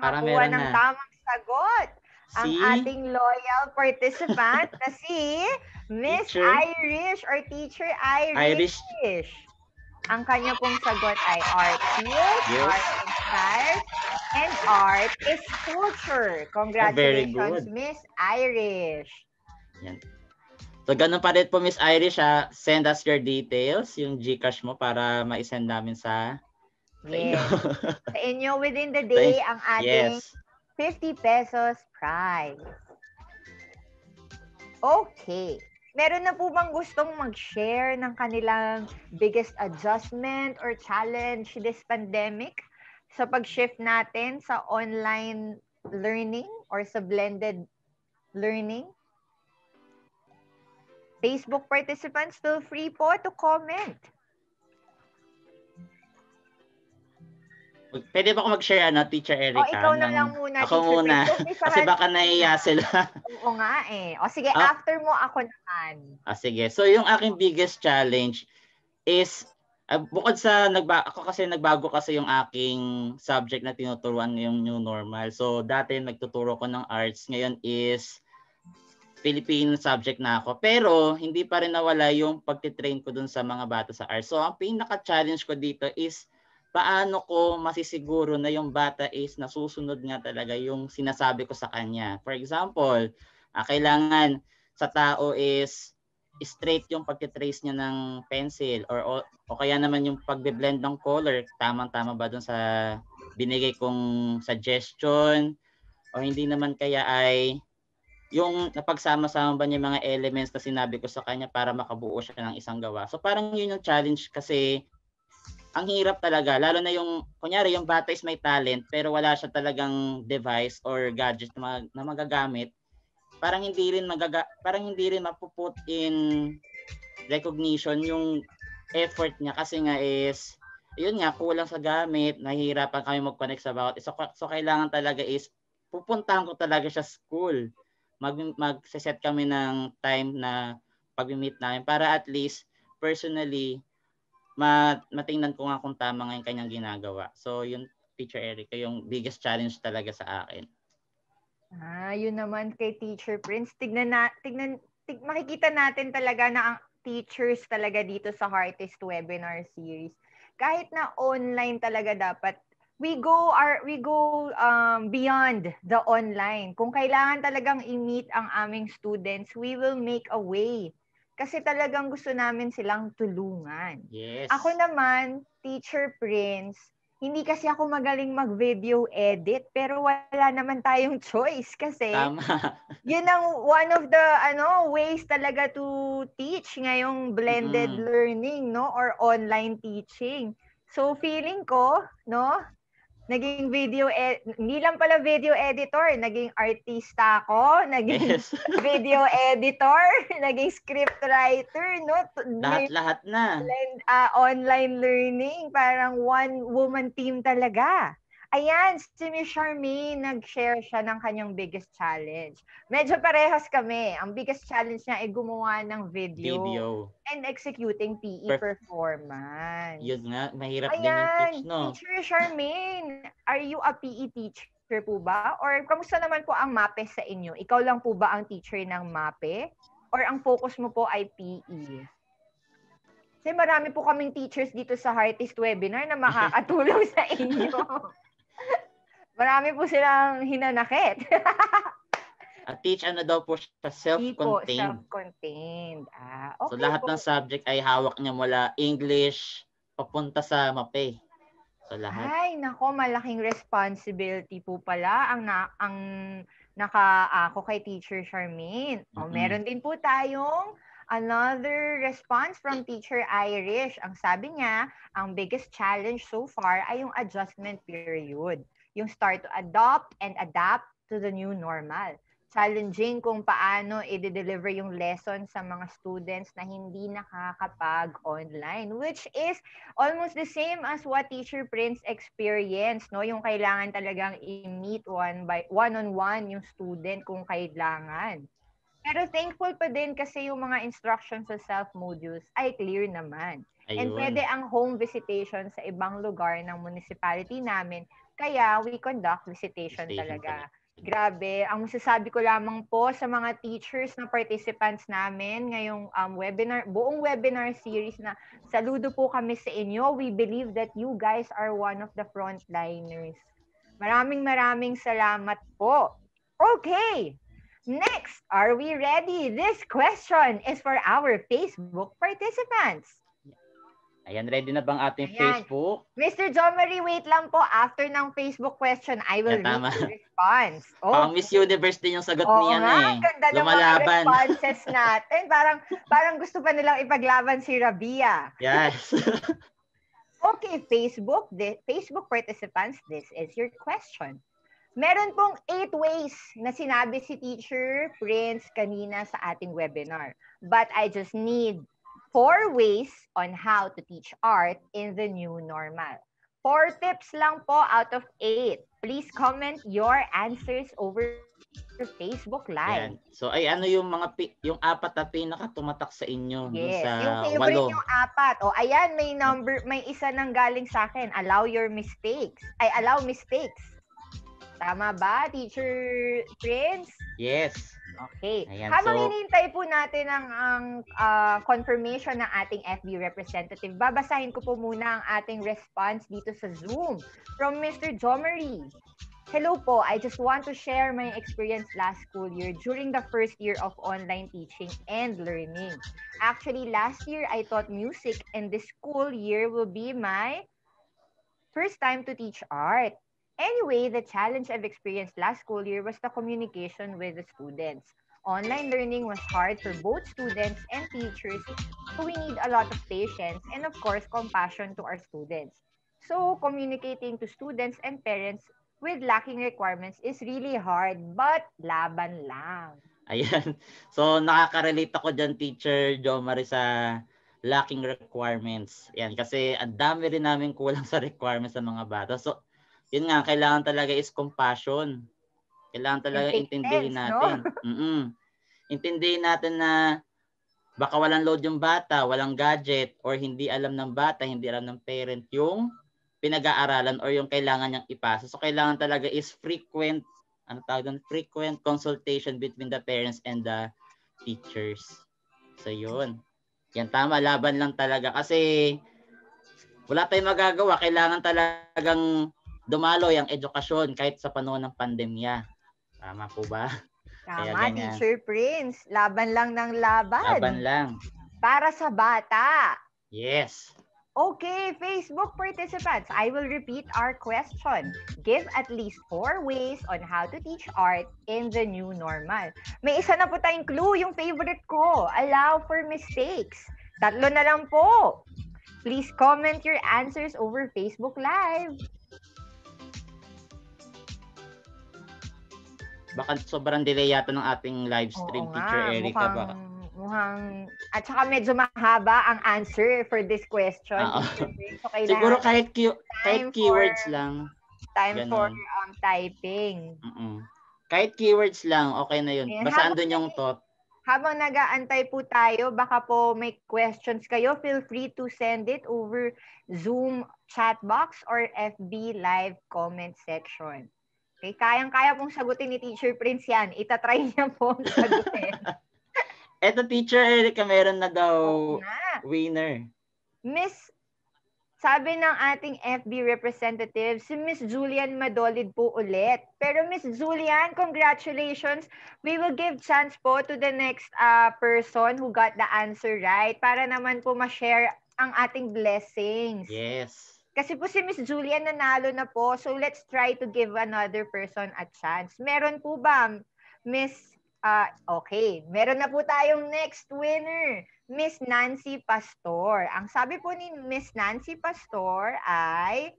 para nakakuha meron ng na. tamang sagot ang Si ating loyal participant na si Miss Teacher Irish or Teacher Irish. Irish. Ang kanya pong sagot ay art feels, Yes. art inspires, and art is culture. Very Congratulations, good. Miss Irish. Yan. So, ganun pa rin po, Miss Irish, send us your details, yung GCash mo para ma-send namin sa inyo. Yes. Sa inyo within the day ang ating 50 pesos prize. Okay. Meron na po bang gustong mag-share ng kanilang biggest adjustment or challenge this pandemic sa pag-shift natin sa online learning or sa blended learning? Facebook participants, feel free po to comment. Pwede ba ako mag-share, Teacher Erica? Ikaw na lang muna, ako Teacher muna. Kasi baka naiiya sila. Oo nga eh. Sige, after mo ako naman. Sige. So, yung aking biggest challenge is, bukod sa, nagbago kasi yung aking subject na tinuturuan ngayong new normal. So, dati nagtuturo ko ng arts. Ngayon is, Philippine subject na ako. Pero, hindi pa rin nawala yung pagtitrain ko dun sa mga bata sa arts. So, ang pinaka-challenge ko dito is, paano ko masisiguro na yung bata is nasusunod nga talaga yung sinasabi ko sa kanya. For example, kailangan sa tao is straight yung pagtitrace niya ng pencil o kaya naman yung pagbe-blend ng color, tamang-tama ba dun sa binigay kong suggestion o hindi naman kaya ay yung napagsama-sama ba niya mga elements na sinabi ko sa kanya para makabuo siya ng isang gawa. So parang yun yung challenge kasi ang hirap talaga, lalo na yung, kunyari yung bata is may talent pero wala siya talagang device or gadget na magagamit, parang hindi rin mapuput in recognition yung effort niya kasi nga is, yun nga, kulang sa gamit, nahihirapan kami mag-connect sa bawat isa. So kailangan talaga is, pupuntahan ko talaga siya school. Mag-set kami ng time na pag-meet namin para at least personally matingnan ko nga kung tama nga yung kanyang ginagawa. So yun, Teacher Erica, yung biggest challenge talaga sa akin. Yun naman kay Teacher Prince. Makikita natin talaga na ang teachers talaga dito sa Heartist Webinar Series. Kahit na online talaga dapat, we go beyond the online. Kung kailangan talagang i-meet ang aming students, we will make a way. Kasi talagang gusto namin silang tulungan. Yes. Ako naman, Teacher Prince, hindi kasi ako magaling mag-video edit, pero wala naman tayong choice kasi Tama. Yun ang one of the ways talaga to teach ngayong blended learning, no, or online teaching. So feeling ko, no, naging hindi lang pala video editor, naging artista ako, naging video editor, naging script writer, no? Lahat na. Online learning, parang one-woman team talaga. Ayan, si Miss Charmaine, nag-share siya ng kanyang biggest challenge. Medyo parehas kami. Ang biggest challenge niya ay gumawa ng video. And executing PE performance. Yun nga, mahirap din yung teach, no? Teacher Charmaine, are you a PE teacher po ba? Or kamusta naman po ang MAPE sa inyo? Ikaw lang po ba ang teacher ng MAPE? Or ang focus mo po ay PE? Kasi marami po kaming teachers dito sa Heartist Webinar na makakatulong sa inyo. Marami po silang hinanakit. At teach ano daw po siya, self-contained. Self-contained. So Okay lahat po. ng subject ay hawak niya mula English papunta sa MAPE. So lahat. Ay, nako, malaking responsibility po pala ang nakaako kay Teacher Charmaine. Meron din po tayong another response from Teacher Irish. Ang sabi niya, ang biggest challenge so far ay yung adjustment period. Yung start to adopt and adapt to the new normal. Challenging kung paano i-deliver yung lesson sa mga students na hindi nakakapag-online, which is almost the same as what Teacher Prince experienced, no? Yung kailangan talagang i-meet one-on-one yung student kung kailangan. Pero thankful pa din kasi yung mga instructions sa self-modules ay clear naman. And pwede ang home visitation sa ibang lugar ng municipality namin, kaya we conduct visitation talaga. Grabe, ang masasabi ko lamang po sa mga teachers na participants namin ngayong buong webinar series na saludo po kami sa inyo. We believe that you guys are one of the frontliners. Maraming salamat po. Okay, next, are we ready? This question is for our Facebook participants. Ayan, ready na bang ating Facebook? Mr. John Marie, wait lang po. After ng Facebook question, I will read the response. Pang Miss Universe din yung sagot niya na eh. Ganda ng mga responses natin. Parang gusto pa nilang ipaglaban si Rabia. Yes. Okay, Facebook participants, this is your question. Meron pong 8 ways na sinabi si Teacher Prince kanina sa ating webinar. But I just need 4 ways on how to teach art in the new normal. 4 tips lang po out of 8. Please comment your answers over Facebook Live. Yan. So ay ano yung yung 4 na pinaka tumatak sa inyo dun sa yung favorite yung 4. Ayan, may isa nang galing sa akin. Allow mistakes. Tama ba, Teacher Prince? Yes. Okay. Ayan, habang hinihintay po natin ang confirmation ng ating FB representative, babasahin ko po muna ang ating response dito sa Zoom from Mr. Jomery. Hello po, I just want to share my experience last school year during the first year of online teaching and learning. Actually, last year I taught music and this school year will be my first time to teach art. Anyway, the challenge I've experienced last school year was the communication with the students. Online learning was hard for both students and teachers, so we need a lot of patience and of course, compassion to our students. So, communicating to students and parents with lacking requirements is really hard, but laban lang. Ayan. So, nakaka-relate ako dyan, Teacher Jo Marie, sa lacking requirements. Yan, kasi ang dami rin namin kulang sa requirements ng mga bata. So, yun nga, kailangan talaga is compassion. Kailangan talaga intindihin natin. No? Intindihin natin na baka walang load yung bata, walang gadget, or hindi alam ng bata, hindi alam ng parent yung pinag-aaralan or yung kailangan niyang ipasa. So, kailangan talaga is frequent consultation between the parents and the teachers. So, yun. Yan, tama. Laban lang talaga. Kasi wala tayong magagawa. Kailangan talagang dumaloy ang edukasyon kahit sa panahon ng pandemya. Tama po ba? Tama, Teacher Prince. Laban lang ng laban. Laban lang. Para sa bata. Yes. Okay, Facebook participants, I will repeat our question. Give at least 4 ways on how to teach art in the new normal. May isa na po tayong clue, yung favorite ko. Allow for mistakes. 3 na lang po. Please comment your answers over Facebook Live. Baka sobrang delay yata ng ating live stream, Teacher Erica. Mukhang, at saka medyo mahaba ang answer for this question. So, siguro kahit keywords lang. Time for typing. Kahit keywords lang, okay na yun. Basta andun yung thought. Habang nag-aantay po tayo, baka po may questions kayo, feel free to send it over Zoom chat box or FB live comment section. Okay, kayang-kaya pong sagutin ni Teacher Prince yan. Itatry niya pong sagutin. Eto, Teacher Erica, meron na daw winner. Miss, sabi ng ating FB representative, si Miss Julian Madolid po ulit. Pero Miss Julian, congratulations. We will give chance po to the next person who got the answer right para naman po ma-share ang ating blessings. Yes. Kasi po si Miss Julian nanalo na po. So let's try to give another person a chance. Meron po ba, Miss... okay, meron na po tayong next winner. Miss Nancy Pastor. Ang sabi po ni Miss Nancy Pastor ay...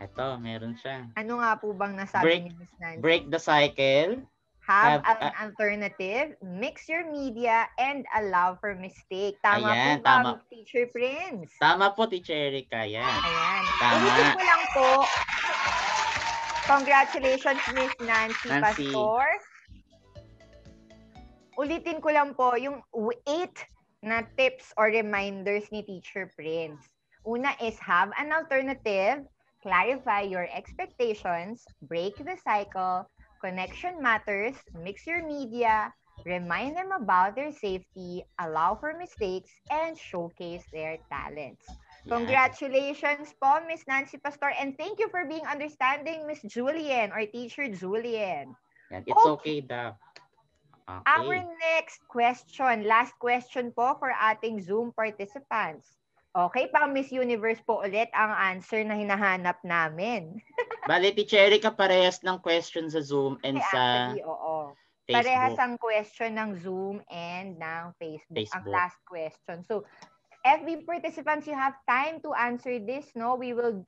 Ito, meron siya. Ano nga po bang nasabi ni Miss Nancy? Break the cycle. Have an alternative, mix your media, and allow for mistake. Tama Ayan, po ba, tama. Teacher Prince? Tama po, Teacher Erica. Yan. Ayan. Tama. Ulitin ko lang po. Congratulations, Miss Nancy Pastor. Ulitin ko lang po yung 8 na tips or reminders ni Teacher Prince. Una is have an alternative, clarify your expectations, break the cycle, connection matters, mix your media, remind them about their safety, allow for mistakes, and showcase their talents. Congratulations po, Miss Nancy Pastor, and thank you for being understanding, Miss Julian or Teacher Julian. It's okay daw. Okay. Our next question, last question po for ating Zoom participants. Okay, pang Miss Universe po ulit ang answer na hinahanap namin. Bale, Teacher Erica, parehas ng question sa Zoom and sa Actually, oo. Facebook. Parehas ang question ng Zoom and ng Facebook. Ang last question. So, FB participants, you have time to answer this, no? We will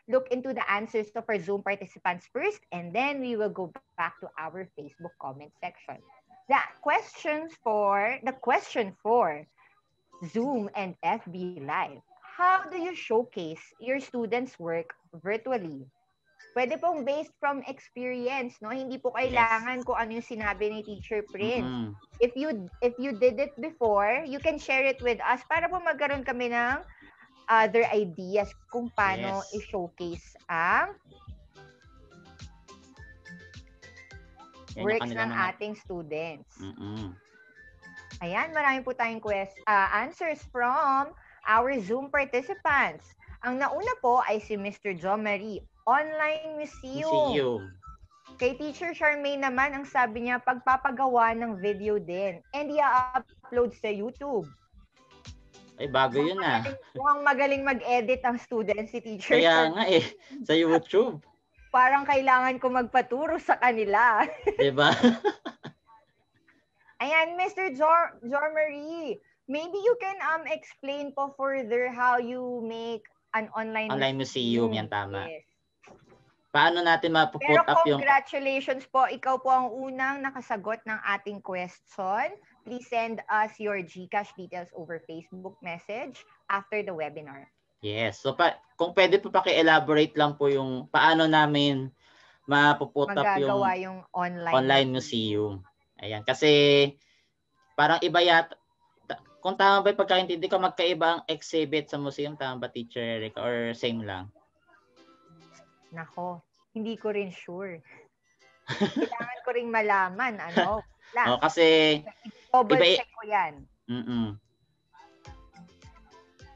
look into the answers of our Zoom participants first, and then we will go back to our Facebook comment section. The question for Zoom and FB Live. How do you showcase your students' work virtually? Pwede pong based from experience, no? Hindi po kailangan kung ano yung sinabi ni Teacher Prince. If you did it before, you can share it with us para po magkaroon kami ng other ideas kung paano i-showcase ang works ng ating students. Ayan, marami po tayong answers from our Zoom participants. Ang nauna po ay si Mr. Jo Marie, Online Museum. Kay Teacher Charmaine naman, ang sabi niya, pagpapagawa ng video din. And i-upload sa YouTube. Ay, bago yun Mukhang magaling mag-edit ang student si Teacher Kaya nga sa YouTube. Parang kailangan ko magpaturo sa kanila. Diba? Ayan, Mr. Jormarie, maybe you can explain po further how you make an online museum. Yan, tama. Yes. Paano natin mapuput up yung... Pero congratulations po, ikaw po ang unang nakasagot ng ating question. Please send us your GCash details over Facebook message after the webinar. Yes. So, kung pwede po paki-elaborate lang po yung paano namin mapuput up yung yung online museum. Ayan. Kasi parang iba yata. Kung tama ba yung pagkaintindi ko, magkaiba ang exhibit sa museum. Tama ba, Teacher Erica? Or same lang? Nako, hindi ko rin sure. Kailangan ko rin malaman. Kasi double check ko yan.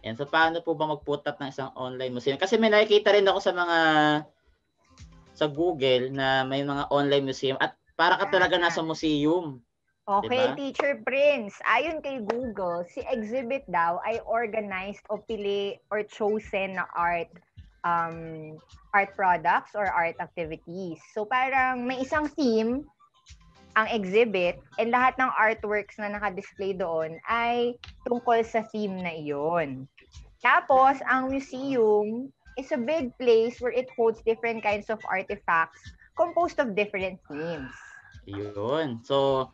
Yan. So, paano po ba mag-put up ng isang online museum? Kasi may nakikita rin ako sa Google na may mga online museum at para ka talaga nasa museum. Okay, diba? Teacher Prince, ayon kay Google, si exhibit daw ay organized o pili or chosen na art products or art activities. So parang may isang theme ang exhibit and lahat ng artworks na naka-display doon ay tungkol sa theme na iyon. Tapos, ang museum is a big place where it holds different kinds of artifacts composed of different themes. Yun. So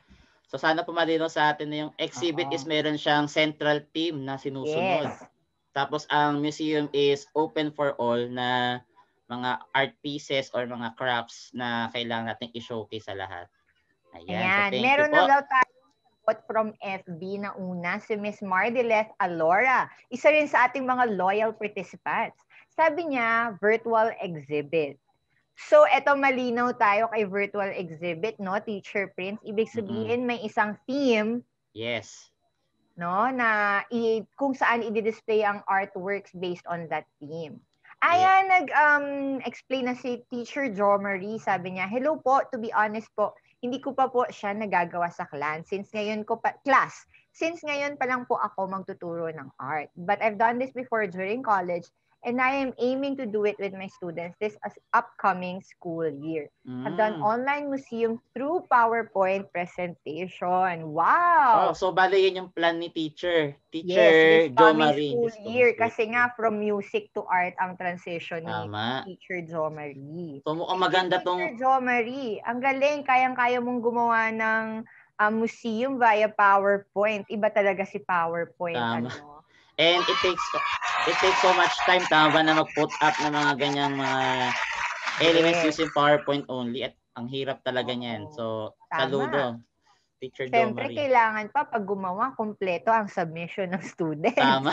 sana pumalinaw sa atin na yung exhibit is meron siyang central theme na sinusunod. Yes. Tapos ang museum is open for all na mga art pieces or mga crafts na kailangan nating i-showcase sa lahat. Ayan. So meron na daw tayong sagot from FB na una, si Miss Mardilet Alora. Isa rin sa ating mga loyal participants. Sabi niya, virtual exhibit. So, eto malinaw tayo kay virtual exhibit, no, Teacher Prince? Ibig sabihin, may isang theme. Yes. no, na kung saan i-display ang artworks based on that theme. Yeah. Ayan, explain na si Teacher Jo Marie. Sabi niya, hello po, to be honest po, hindi ko pa po siya nagagawa sa class. Since ngayon pa lang po ako magtuturo ng art. But I've done this before during college, and I am aiming to do it with my students this upcoming school year. I've done online museum through PowerPoint presentation. Oh, Wow! so bale yun yung plan ni Teacher Yes, this Jo coming Marie. school This coming year. school Kasi year. nga, from music to art ang transition ni Tama. Teacher Jo Marie. So mukhang Thank you, maganda Teacher tong... Jo Marie. Ang galing, kayang-kaya mong gumawa ng museum via PowerPoint. Iba talaga si PowerPoint. Tama. Ano? And it takes so much time, tama ba, na mag-put up ng mga ganyang mga elements Yes. using PowerPoint only, at ang hirap talaga niyan. Oo. So, Tama. saludo, Teacher Jo Siyempre, Marie. kailangan pa pag gumawa, kompleto ang submission ng students. Tama.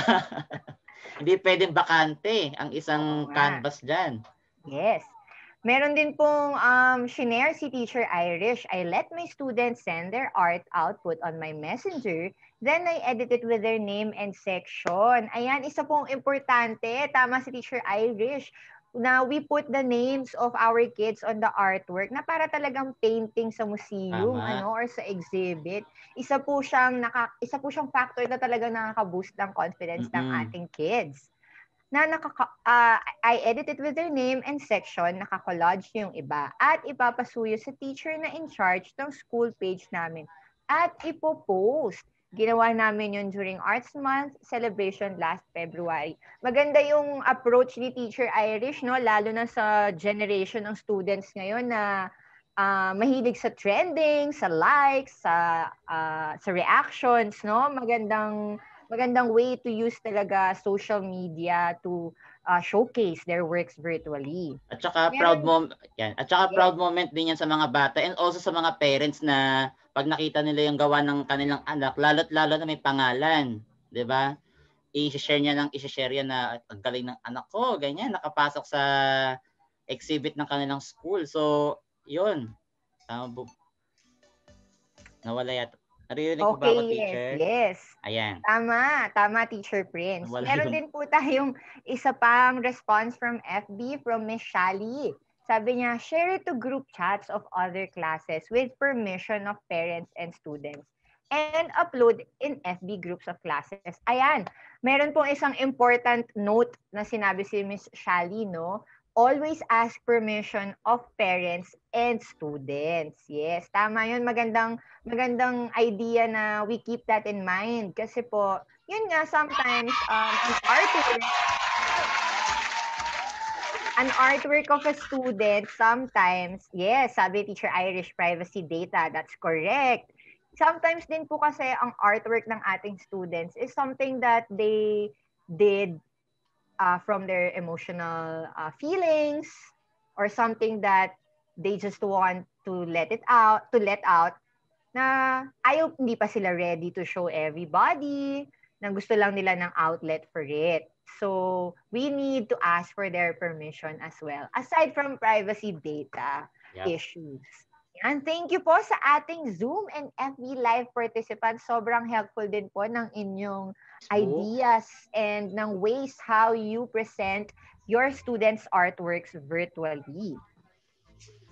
Hindi pwedeng bakante ang isang Oo nga. canvas dyan. Yes. Meron din pong shinare si Teacher Irish. I let my students send their art output on my messenger. Then I edit it with their name and section. Ayan, isa pong importante. Tama si Teacher Irish. Na we put the names of our kids on the artwork na para talagang painting sa museum Tama. or sa exhibit. Isa po siyang factor na talagang nakaka-boost ng confidence ng ating kids. Na I edit it with their name and section, nakakollage yung iba, at ipapasuyo sa teacher na in charge ng school page namin at ipopost. Ginawa namin yun during Arts Month celebration last February. Maganda yung approach ni Teacher Irish, no? Lalo na sa generation ng students ngayon na mahilig sa trending, sa likes, sa reactions, no? Magandang way to use talaga social media to showcase their works virtually. At saka proud moment din yan sa mga bata and also sa mga parents na pag nakita nila yung gawa ng kanilang anak, lalo na may pangalan, 'di ba? I-share yan na ang galing ng anak ko, ganyan, nakapasok sa exhibit ng kanilang school. So, 'yun. Nawala yata. Naririnig ko ba ako, teacher? Yes. Ayan. Tama, Teacher Prince. Meron din po tayong isa pang response from FB from Miss Shali. Sabi niya, share it to group chats of other classes with permission of parents and students and upload in FB groups of classes. Ayan, meron pong isang important note na sinabi si Miss Shali, no? Always ask permission of parents and students. Yes, tama yun. Magandang idea na we keep that in mind. Kasi po, yun nga, sometimes, an artwork of a student, sometimes, yes, sabi Teacher Irish, privacy data, that's correct. Sometimes din po kasi ang artwork ng ating students is something that they did from their emotional feelings or something that they just want to let out na hindi pa sila ready to show everybody, na gusto lang nila ng outlet for it. So, we need to ask for their permission as well, aside from privacy data issues. And thank you po sa ating Zoom and FB Live participants. Sobrang helpful din po ng inyong ideas and ng ways how you present your students' artworks virtually.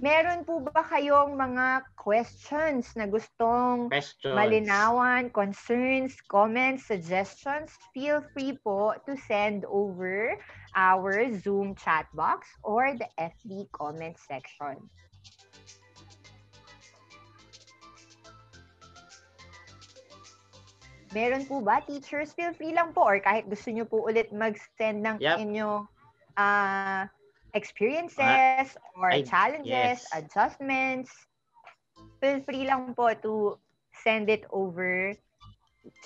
Meron po ba kayong mga questions na gustong malinawan, concerns, comments, suggestions? Feel free po to send over our Zoom chat box or the FB comment section. Meron po ba, teachers? Feel free lang po or kahit gusto nyo po ulit mag-send ng inyong experiences or challenges, adjustments. Feel free lang po to send it over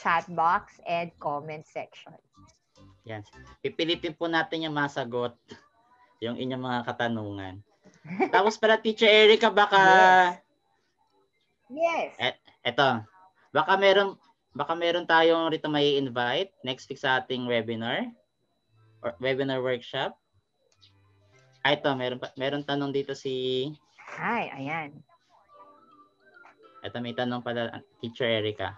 chat box and comment section. Yan. Pipilitin po natin yung masagot yung inyong mga katanungan. Tapos pala, Teacher Erica, baka... Yes. Eto. Baka meron tayong rito may invite next week sa ating webinar or webinar workshop. Ito, meron tanong dito si... Ayan. Ito, may tanong pala, Teacher Erica.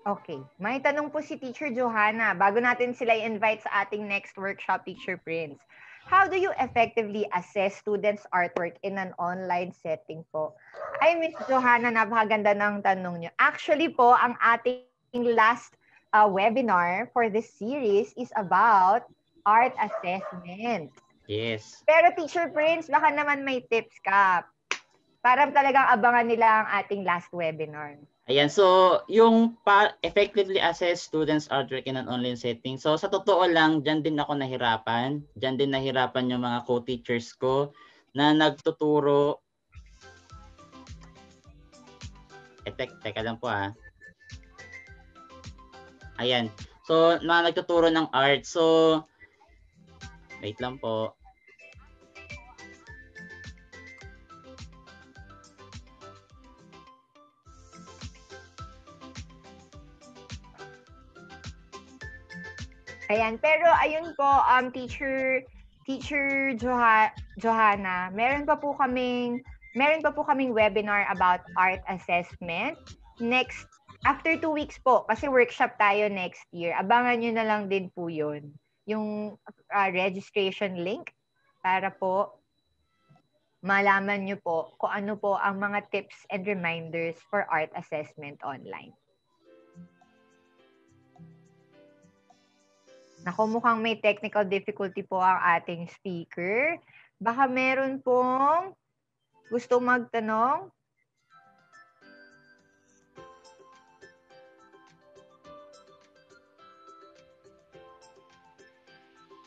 Okay. May tanong po si Teacher Johanna bago natin sila i-invite sa ating next workshop, Teacher Prince. How do you effectively assess students' artwork in an online setting po? Ay, Miss Johanna, napakaganda ng tanong nyo. Actually po, ang ating last webinar for this series is about art assessment. Yes. Pero Teacher Prince, baka naman may tips ka. Para talagang abangan nila ang ating last webinar. Ayan, so yung effectively assess students' artwork in an online setting. So sa totoo lang, dyan din ako nahirapan. Dyan din nahirapan yung mga co-teachers ko na nagtuturo. Teka lang po ah. Ayan. So, mga nagtuturo ng art. So, wait lang po. Ayan, pero ayun po, Teacher Johanna, meron pa po kaming webinar about art assessment next after 2 weeks po kasi workshop tayo next year. Abangan nyo na lang din po 'yun. Yung registration link para po malaman nyo po kung ano po ang mga tips and reminders for art assessment online. Naku, mukhang may technical difficulty po ang ating speaker. Baka meron pong gusto magtanong?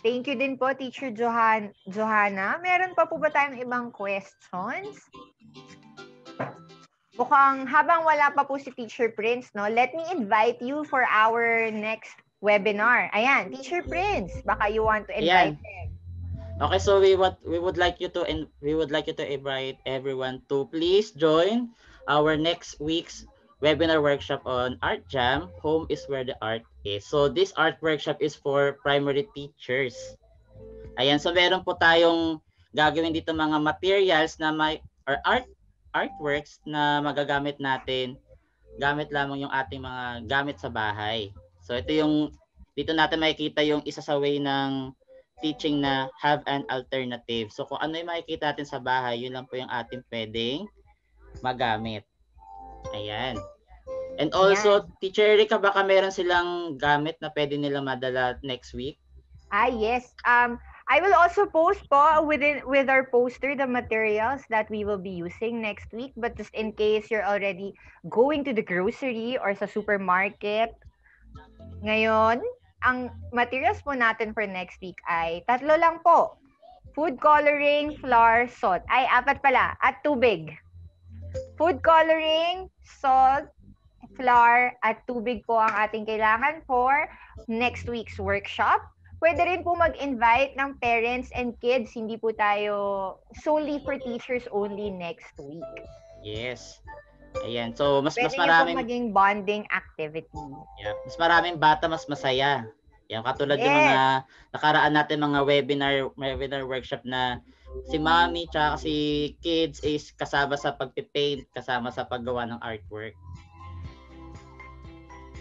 Thank you din po, Teacher Johanna. Meron pa po ba tayong ibang questions? Mukhang habang wala pa po si Teacher Prince, no, let me invite you for our next webinar. Ayan, Teacher Prince, baka you want to invite them. Okay, so we would like you to invite everyone to please join our next week's webinar workshop on Art Jam. Home is where the art is. So this art workshop is for primary teachers. Ayan, so meron po tayong gagawin dito mga materials na may or artworks na magagamit natin gamit lamang yung ating mga gamit sa bahay. So ito yung dito natin makikita yung isa sa way ng teaching na have an alternative. So kung ano yung makikita natin sa bahay, yun lang po yung ating pwedeng magamit. Ayan. And also, Teacher Erica, baka meron silang gamit na pwede nila madala next week? Yes. I will also post po with our poster the materials that we will be using next week. But just in case you're already going to the grocery or sa supermarket, ngayon, ang materials po natin for next week ay 3 lang po. Food coloring, flour, salt. Ay, 4 pala. At tubig. Food coloring, salt, flour, at tubig po ang ating kailangan for next week's workshop. Pwede rin po mag-invite ng parents and kids. Hindi po tayo solely for teachers only next week. Yes. Ayan. So, mas maraming... Pwede po maging bonding activity. Yeah. Mas maraming bata, mas masaya. Yan, katulad yung mga nakaraan natin mga webinar workshop na si Mami tsaka si kids is kasama sa pagpipaint, kasama sa paggawa ng artwork.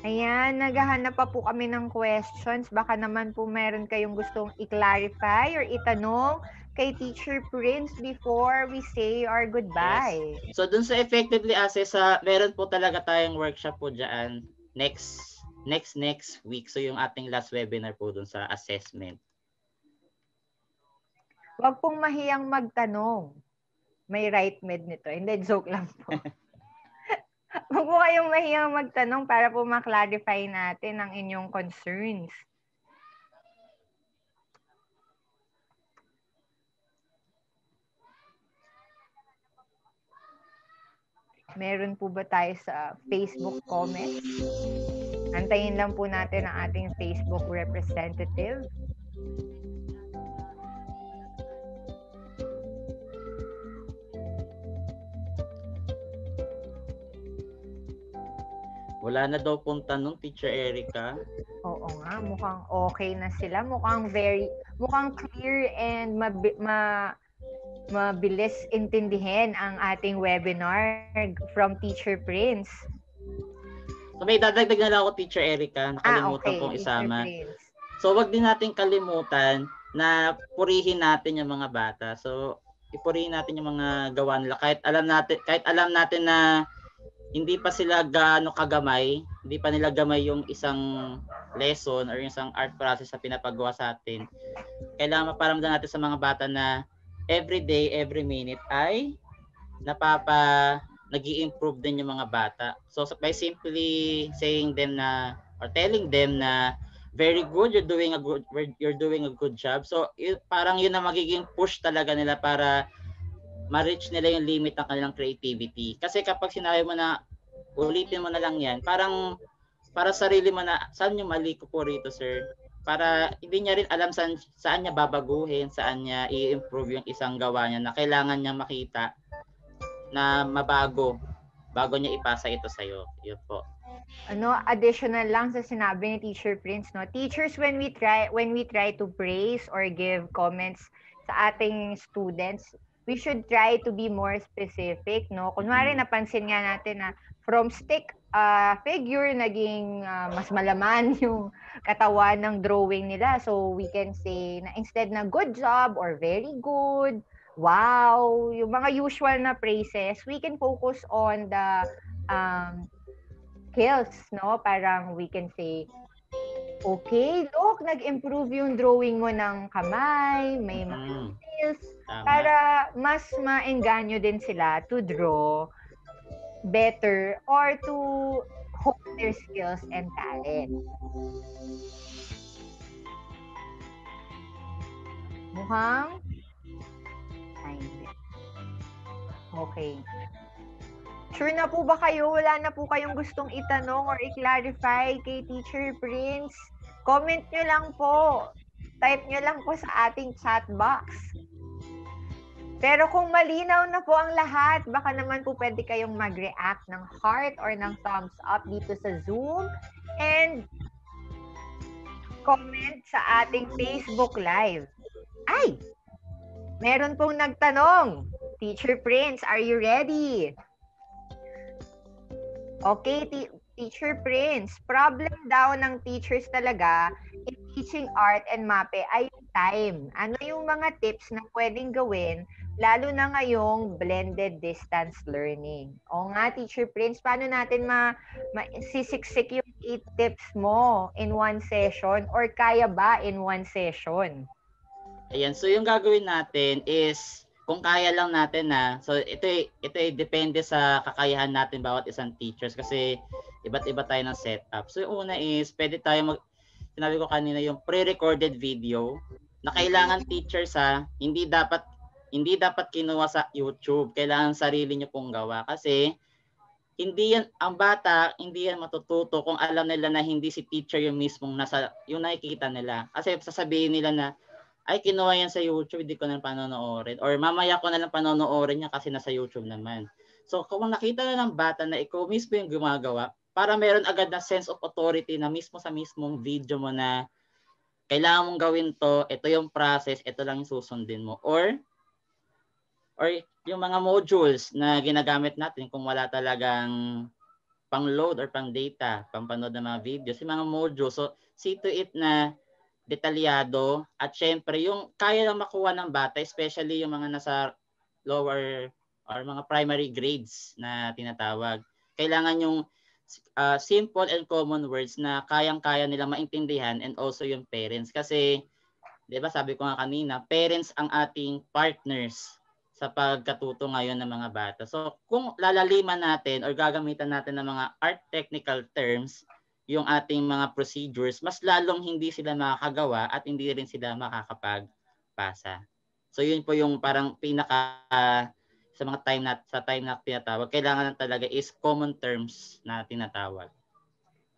Ayan, naghahanap pa po kami ng questions. Baka naman po meron kayong gustong i-clarify or itanong kay Teacher Prince before we say our goodbye. Yes. So, dun sa effectively assess, meron po talaga tayong workshop po dyan next week. So, yung ating last webinar po dun sa assessment. Huwag pong mahiyang magtanong. May right med nito. Hindi, joke lang po. Huwag po kayong mahiyang magtanong para po ma-clarify natin ang inyong concerns. Meron po ba tayo sa Facebook comments? Antayin lang po natin ang ating Facebook representative. Wala na daw pong tanong, Teacher Erica. Oo nga, mukhang okay na sila. Mukhang clear and mabilis intindihin ang ating webinar from Teacher Prince. So may dadagdag na lang ako, Teacher Erica, nakalimutan Okay, kong Teacher isama. Prince. So wag din natin kalimutan na purihin natin yung mga bata. So ipurihin natin yung mga gawa nila kahit alam natin na hindi pa sila gaano kagamay, hindi pa nila gamay yung isang lesson or yung isang art process na pinapagawa sa atin. Kailangan maparamdam natin sa mga bata na every day, every minute ay nag-i-improve din yung mga bata. So by simply saying them na or telling them na very good, you're doing a good job. So parang yun na magiging push talaga nila para ma-reach nila yung limit ng kanilang creativity. Kasi kapag sinabi mo na ulitin mo na lang yan, parang para sarili mo na saan yung mali ko po rito, sir? Para hindi niya rin alam saan niya babaguhin, saan niya i-improve yung isang gawa niya na kailangan niya makita na mabago bago niya ipasa ito sa iyo. Yun po. Additional lang sa sinabi ni Teacher Prince, no? Teachers, when we try to praise or give comments sa ating students, we should try to be more specific, no? Kunwari, napansin nga natin na from stick figure, naging mas malaman yung katawan ng drawing nila. So, we can say na instead na good job or very good, wow, yung mga usual na praises, we can focus on the skills, no? Parang we can say, okay, look, nag-improve yung drawing mo ng kamay, may mga skills, para mas maengganyo din sila to draw better or to hone their skills and talent. Mukhang? Okay. Sure na po ba kayo? Wala na po kayong gustong itanong or i-clarify kay Teacher Prince? Comment nyo lang po. Type nyo lang po sa ating chat box. Pero kung malinaw na po ang lahat, baka naman po pwede kayong mag-react ng heart or ng thumbs up dito sa Zoom. And comment sa ating Facebook Live. Ay! Meron pong nagtanong. Teacher Prince, are you ready? Okay, Teacher Prince, problem daw ng teachers talaga in teaching art and MAPE ay yung time. Ano yung mga tips na pwedeng gawin, lalo na ngayong blended distance learning? O nga, Teacher Prince, paano natin sisiksik yung 8 tips mo in one session or kaya ba in one session? Ayan, so yung gagawin natin is kung kaya lang natin na, so ito depende sa kakayahan natin bawat isang teachers kasi iba't iba tayo ng setup. So yung una is pwede tayo sinabi ko kanina yung pre-recorded video na kailangan teachers hindi dapat kinuha sa YouTube. Kailangan sarili niyo pong gawa kasi ang bata hindi yan matututo kung alam nila na hindi si teacher yung mismong yung nakikita nila. Kasi sasabihin nila na ay kinuha yan sa YouTube, hindi ko na panonoorin. Or mamaya ko na lang panonoorin niya kasi nasa YouTube naman. So kung nakita na ng bata na ikaw mismo yung gumagawa, para meron agad na sense of authority na mismo sa mismong video mo na kailangan mong gawin to, ito yung process, ito lang yung susundin mo. Or yung mga modules na ginagamit natin kung wala talagang pang-load or pang-data, pang-panood ng mga videos, yung mga modules. So see to it na detalyado at syempre yung kaya lang makuha ng bata, especially yung mga nasa lower or mga primary grades na tinatawag. Kailangan yung simple and common words na kayang-kaya nila maintindihan and also yung parents kasi 'di ba sabi ko nga kanina, parents ang ating partners sa pagkatuto ngayon ng mga bata. So kung lalaliman natin or gagamitan natin ng mga art technical terms, yung ating mga procedures, mas lalong hindi sila makakagawa at hindi rin sila makakapagpasa. So yun po yung parang sa mga time na tinatawag, kailangan talaga is common terms na tinatawag.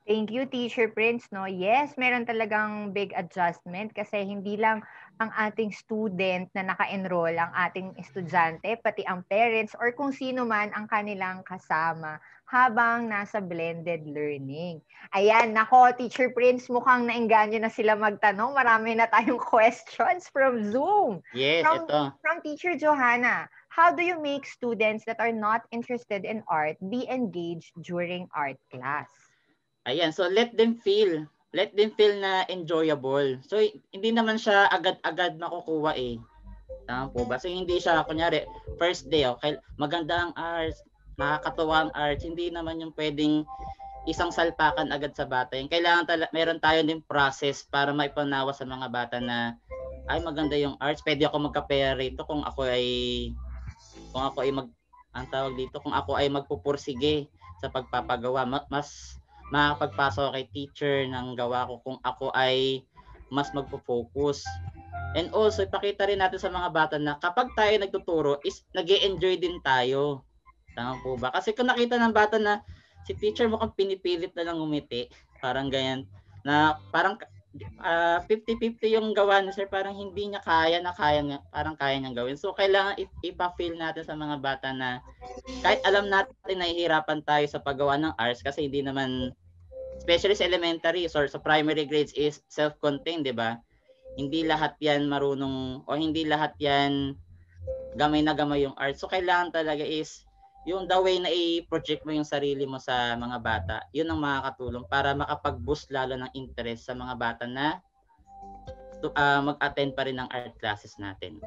Thank you, Teacher Prince. No? Yes, meron talagang big adjustment kasi hindi lang ang ating student na naka-enroll, ang ating estudyante, pati ang parents or kung sino man ang kanilang kasama habang nasa blended learning. Ayan, nako, Teacher Prince, mukhang naengganyo na sila magtanong. Marami na tayong questions from Zoom. Yes, ito. From Teacher Johanna, how do you make students that are not interested in art be engaged during art class? Ayan, so let them feel. Let them feel na enjoyable. So hindi naman siya agad-agad makukuha eh. Tama po ba? So hindi siya kunyari first day okay, maganda ang arts, nakakatuwa ang arts. Hindi naman yung pwedeng isang salpakan agad sa bata. Yung kailangan meron tayo din process para maipanawa sa mga bata na ay maganda yung arts. Pwede ako magkapera rito kung ako ay ang tawag dito, kung ako ay magpupursige sa pagpapagawa, mas makakapagpasa kay teacher ng gawa ko kung ako ay mas magpo-focus. And also, ipakita rin natin sa mga bata na kapag tayo nagtuturo is nag-e-enjoy din tayo. Tama po ba? Kasi kung nakita ng bata na si teacher mukhang pinipilit na lang umiti, parang ganyan, na parang 50-50 yung gawa ni sir, parang hindi niya kaya na parang kaya niyang gawin. So, kailangan ipa-feel natin sa mga bata na kahit alam natin na nahihirapan tayo sa paggawa ng arts kasi hindi naman, especially sa elementary or sa primary grades is self-contained, di ba? Hindi lahat yan marunong o hindi lahat yan gamay na gamay yung art. So, kailangan talaga is yung the way na i-project mo yung sarili mo sa mga bata, yun ang makakatulong para makapag-boost lalo ng interest sa mga bata na mag-attend pa rin ng art classes natin.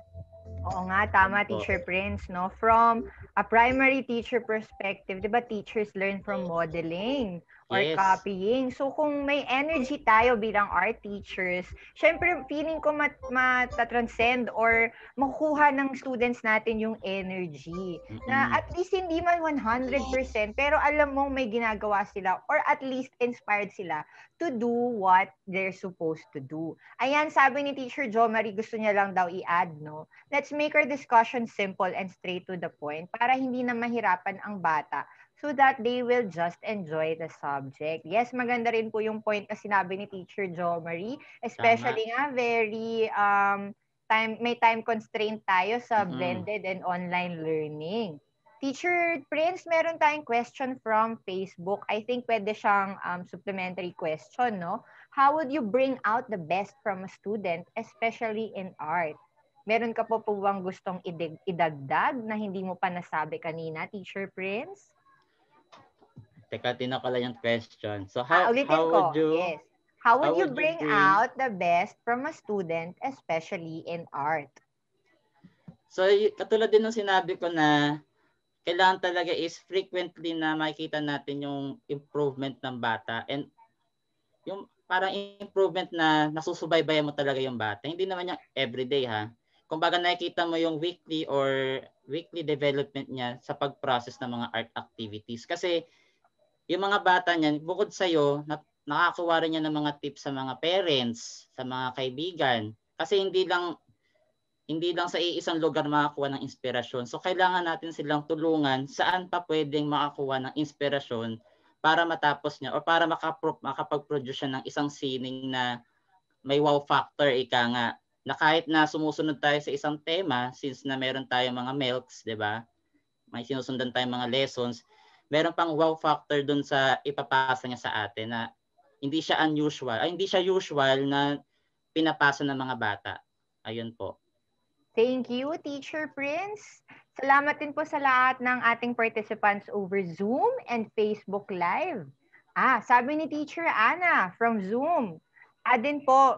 Oo nga, tama, Po. Teacher Prince, no? From a primary teacher perspective, di ba, teachers learn from modeling or Yes. copying. So, kung may energy tayo bilang art teachers, syempre, feeling ko matatranscend or makukuha ng students natin yung energy. Na Mm-mm. at least hindi man 100%, pero alam mong may ginagawa sila or at least inspired sila to do what they're supposed to do. Ayan, sabi ni Teacher Jo Marie, gusto niya lang daw i-add, no? Let's make our discussion simple and straight to the point para hindi na mahirapan ang bata so that they will just enjoy the subject. Yes, maganda rin po yung point na sinabi ni Teacher Jo Marie, Tama. especially nga very may time constraint tayo sa Mm-mm. blended and online learning. Teacher Prince, meron tayong question from Facebook. I think pwede siyang supplementary question, no? How would you bring out the best from a student, especially in art? Meron ka po bang gustong idagdag na hindi mo pa nasabi kanina, Teacher Prince? Teka, tinako lang yung question. So, how Ulitin how would ko. you Yes. How how would you would you bring bring out the best from a student, especially in art? So, katulad din ng sinabi ko na kailangan talaga is frequently na makikita natin yung improvement ng bata and yung parang improvement na nasusubaybayan mo talaga yung bata. Hindi naman yung everyday ha. Kumbaga nakikita mo yung weekly development niya sa pag-process ng mga art activities. Kasi yung mga bata niyan, bukod sa'yo, nakakuha rin niya ng mga tips sa mga parents, sa mga kaibigan. Kasi hindi lang sa iisang lugar makakuha ng inspirasyon. So kailangan natin silang tulungan saan pa pwedeng makakuha ng inspirasyon para matapos niya o para makapag-produce siya ng isang sining na may wow factor, ika nga. Na kahit na sumusunod tayo sa isang tema, since na meron tayong mga milks, di ba? May sinusundan tayong mga lessons, meron pang wow factor dun sa ipapasa niya sa atin na hindi siya usual na pinapasa ng mga bata. Ayun po. Thank you, Teacher Prince. Salamat din po sa lahat ng ating participants over Zoom and Facebook Live. Sabi ni Teacher Ana from Zoom, din po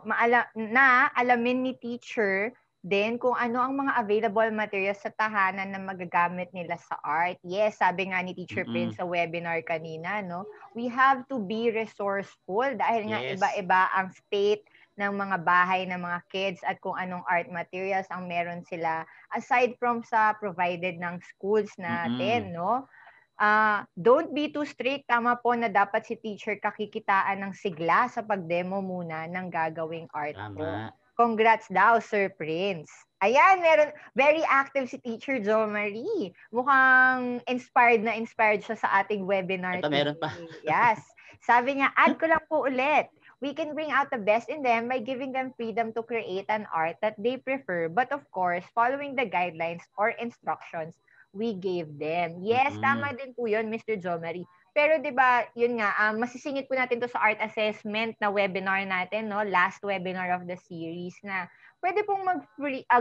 alamin ni Teacher din kung ano ang mga available materials sa tahanan na magagamit nila sa art. Yes, sabi nga ni Teacher Mm-mm. Prince sa webinar kanina, no? We have to be resourceful dahil nga Yes. iba-iba ang state ng mga bahay ng mga kids at kung anong art materials ang meron sila aside from sa provided ng schools Mm-mm. natin, no? Don't be too strict. Tama po na dapat si teacher kakikitaan ng sigla sa pag-demo muna ng gagawing art po. Tama. Congrats daw, Sir Prince. Ayan, meron, very active si Teacher Jo Marie. Mukhang inspired siya sa ating webinar Ito meron pa. today. Yes. Sabi niya, add ko lang po ulit. We can bring out the best in them by giving them freedom to create an art that they prefer, but of course, following the guidelines or instructions we gave them. Yes, Mm-mm. tama din po yun, Mr. Jomari. Pero 'di ba, yun nga, masisingit po natin to sa art assessment na webinar natin, no? Last webinar of the series na pwede pong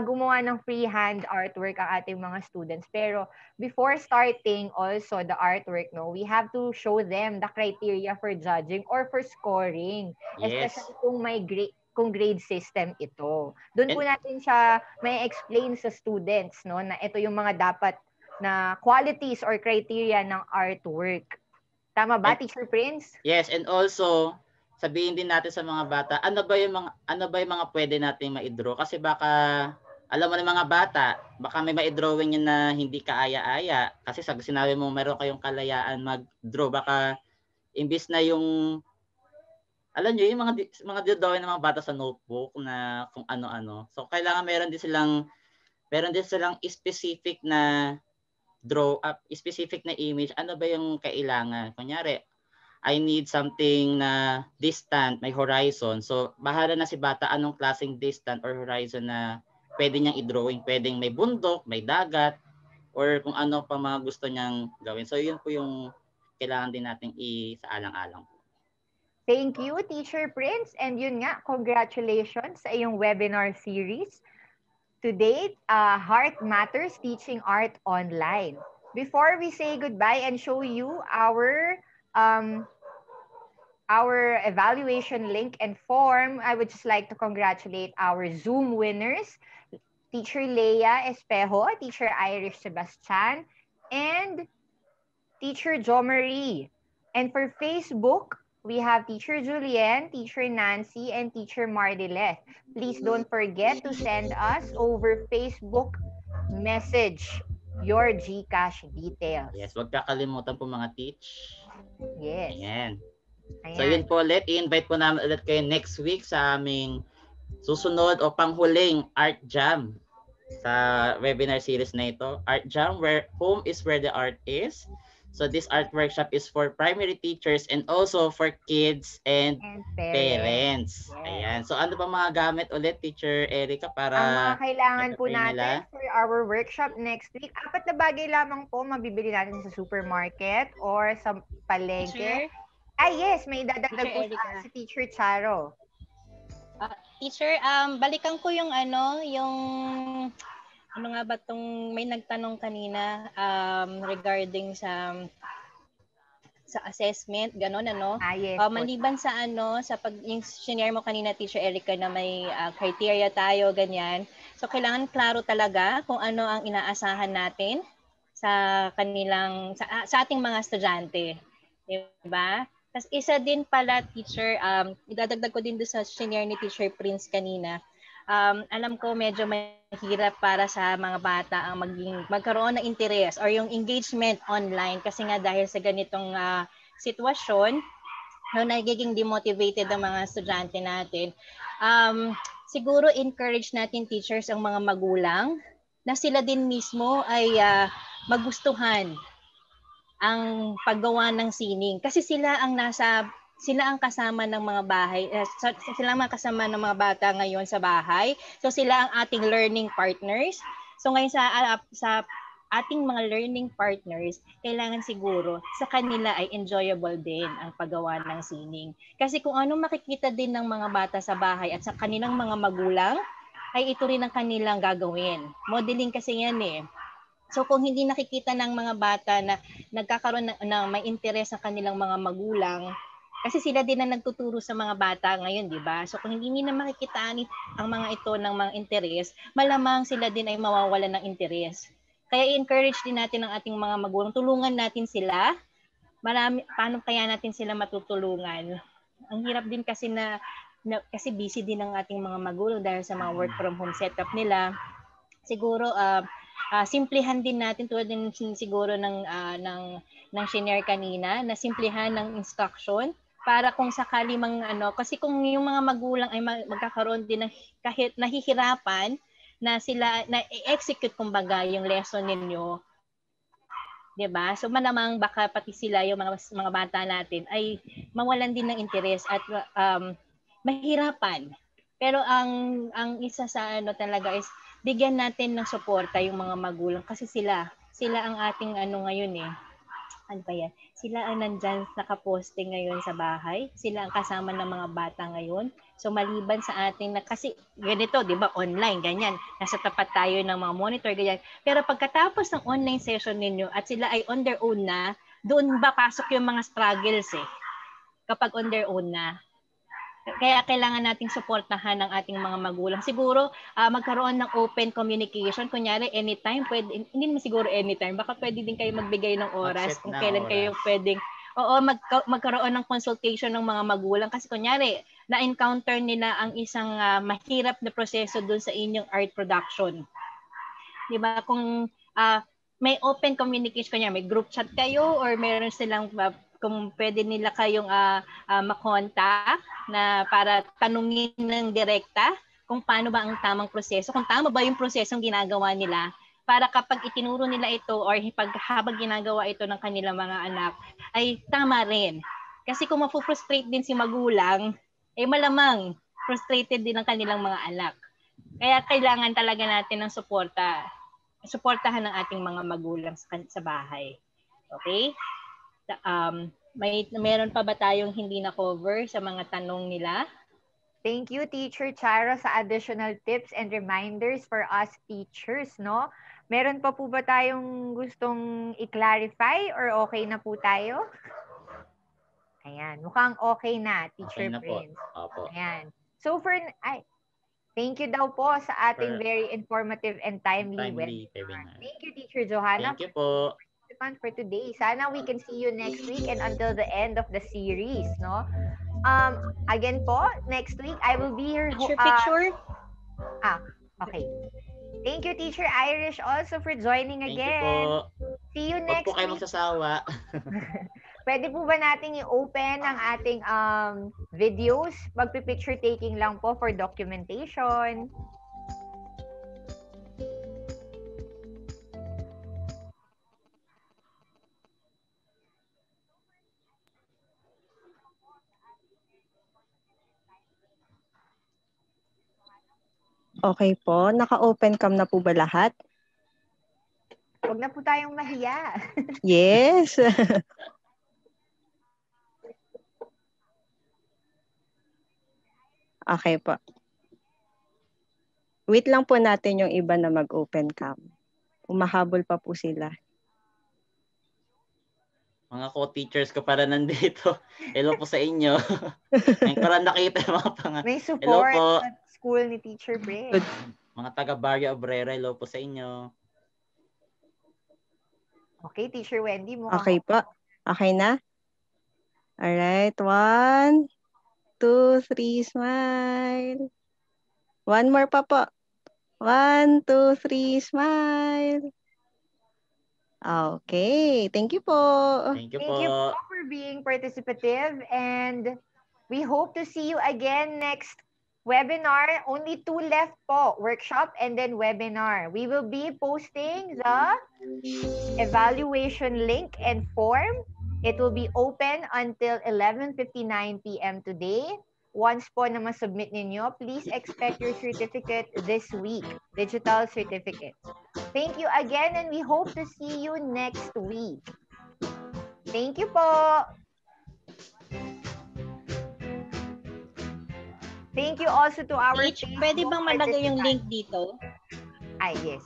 gumawa ng freehand artwork ang ating mga students. Pero before starting also the artwork, no, we have to show them the criteria for judging or for scoring. Yes. Especially kung grade system ito. Doon po natin siya may explain sa students, no, na ito yung mga dapat na qualities or criteria ng artwork. Tama ba, Teacher Prince? Yes, and also sabihin din natin sa mga bata, ano ba yung mga pwede nating ma-draw kasi baka alam mo ng mga bata, baka may ma-drawing yun na hindi kaaya-aya kasi sinabi mo meron kayong kalayaan mag-draw, baka imbis na yung alam niyo yung mga drawing ng mga bata sa notebook na kung ano-ano. So kailangan meron din silang specific na specific na image. Ano ba yung kailangan? Kunyari, I need something na distant, may horizon. So, bahala na si bata anong klaseng distant or horizon na pwede niyang i-drawing. Pwedeng may bundok, may dagat, or kung ano pa mga gusto niyang gawin. So, yun po yung kailangan din nating isaalang-alang. Thank you, Teacher Prince. And yun nga, congratulations sa iyong webinar series. To date, HeART Matters Teaching Art Online. Before we say goodbye and show you our evaluation link and form, I would just like to congratulate our Zoom winners, Teacher Leia Espejo, Teacher Irish Sebastian, and Teacher Jo Marie. And for Facebook, we have Teacher Julien, Teacher Nancy, and Teacher Mardilet. Please don't forget to send us over Facebook message your GCash details. Yes, huwag kakalimutan po mga teach. Yes. Ayan. So yun po ulit, i-invite po namin ulit kayo next week sa aming susunod o panghuling Art Jam sa webinar series na ito. Art Jam, where home is where the art is. So this art workshop is for primary teachers and also for kids and parents. Yes. Ayan. So ano pa mga gamit ulit, Teacher Erica, para ang mga kailangan po natin for our workshop next week? 4 na bagay lamang po mabibili natin sa supermarket or sa palengke. Yes, may dadagdag po si Teacher Charo. Teacher, balikan ko yung ano nga ba tong may nagtanong kanina regarding sa assessment, gano'n ano. Yes, maliban sa sa yung senior mo kanina, Teacher Erica, na may criteria tayo, ganyan. So kailangan klaro talaga kung ano ang inaasahan natin sa kanilang sa ating mga estudyante, 'di ba? Tapos isa din pala, Teacher, idadagdag ko din doon sa senior ni Teacher Prince kanina. Alam ko medyo mahirap para sa mga bata ang magkaroon ng interest or yung engagement online kasi nga dahil sa ganitong sitwasyon, nagiging demotivated ang mga estudyante natin. Siguro encourage natin, teachers, ang mga magulang na sila din mismo ay magustuhan ang paggawa ng sining kasi sila ang kasama ng mga bahay, sila ang kasama ng mga bata ngayon sa bahay. So sila ang ating learning partners. So ngayon sa ating mga learning partners, kailangan siguro sa kanila ay enjoyable din ang paggawa ng sining. Kasi kung ano makikita din ng mga bata sa bahay at sa kanilang mga magulang, ay ito rin ang kanilang gagawin. Modeling kasi yan eh. So kung hindi nakikita ng mga bata na nagkakaroon ng may interest sa kanilang mga magulang, kasi sila din na nagtuturo sa mga bata ngayon, di ba? So kung hindi nila makikitaan ang mga ito ng mga interes, malamang sila din ay mawawalan ng interes. Kaya i-encourage din natin ang ating mga magulang. Tulungan natin sila. Paano kaya natin sila matutulungan? Ang hirap din kasi kasi busy din ang ating mga magulang dahil sa mga work from home setup nila. Siguro simplihan din natin tulad din siguro ng senior kanina na simplihan ng instruction para kung sakali kasi kung yung mga magulang ay magkakaroon din ng kahit nahihirapan na sila na i-execute kumbaga yung lesson ninyo, 'di ba? So malamang baka pati sila yung mga bata natin ay mawalan din ng interes at mahirapan. Pero ang isa sa talaga is bigyan natin ng suporta yung mga magulang kasi sila ang ating ngayon eh. ano ba yan? Sila ang nandyan nakaposte ngayon sa bahay. Sila ang kasama ng mga bata ngayon. So maliban sa ating kasi ganito, 'di ba, online ganyan. Nasa tapat tayo ng mga monitor ganyan. Pero pagkatapos ng online session ninyo at sila ay on their own na, doon ba pasok yung mga struggles kapag on their own na. Kaya kailangan nating suportahan ng ating mga magulang. Siguro, magkaroon ng open communication. Kunyari, anytime, pwede, hindi naman siguro anytime, baka pwede din kayo magbigay ng oras Mag-set kung ng kailan kayo oras. pwedeng, magkaroon ng consultation ng mga magulang. Kasi kunyari, na-encounter nila ang isang mahirap na proseso dun sa inyong art production. Di ba? Kung may open communication, kunyari, may group chat kayo or meron silang kung pwede nila kayong makontak na para tanungin ng direkta kung paano ba ang tamang proseso, kung tama ba yung prosesong ginagawa nila para kapag itinuro nila ito or habang ginagawa ito ng kanilang mga anak, ay tama rin. Kasi kung mafu-frustrate din si magulang, malamang frustrated din ang kanilang mga anak. Kaya kailangan talaga natin ng suportahan ng ating mga magulang sa bahay. Okay? Meron pa ba tayong hindi na cover sa mga tanong nila? Thank you, Teacher Chara, sa additional tips and reminders for us teachers, no? Meron pa po ba tayong gustong i-clarify or okay na po tayo? Ayan, mukhang okay na, Teacher Okay na po. Prince. Opo. Ayan. So thank you daw po sa ating very informative and timely webinar. Thank you, Teacher Johanna. Thank you po. For today. Sana we can see you next week and until the end of the series, no? Again po, next week I will be here. Picture? Okay. Thank you, Teacher Irish, also for joining again. Thank you po. See you next week. Huwag po kayo week. magsasawa. Pwede po ba nating i-open ang ating videos? Magpi-picture taking lang po for documentation. Okay po. Naka-open cam na po ba lahat? Huwag na po tayong mahiya. Yes. Okay po. Wait lang po natin yung iba na mag-open cam. Umahabol pa po sila. Mga co-teachers ko para nandito. Hello po sa inyo. Ngayon ko lang nakita yung mga May support Hello po. sa school ni Teacher Prince. Mga taga Barrio Obrera, hello po sa inyo. Okay, Teacher Wendy mo. Okay po. Okay na? Alright. 1, 2, 3, smile. One more pa po. 1, 2, 3, smile. Okay. Thank you po. Thank you Thank you po. po for being participative and we hope to see you again next webinar. Only 2 left po, workshop and then webinar. We will be posting the evaluation link and form. It will be open until 11:59 p.m. today. Once po na ma-submit ninyo, please expect your certificate this week, digital certificate. Thank you again and we hope to see you next week. Thank you po. Thank you also to our Pwede bang malagay yung link dito? Ay, yes.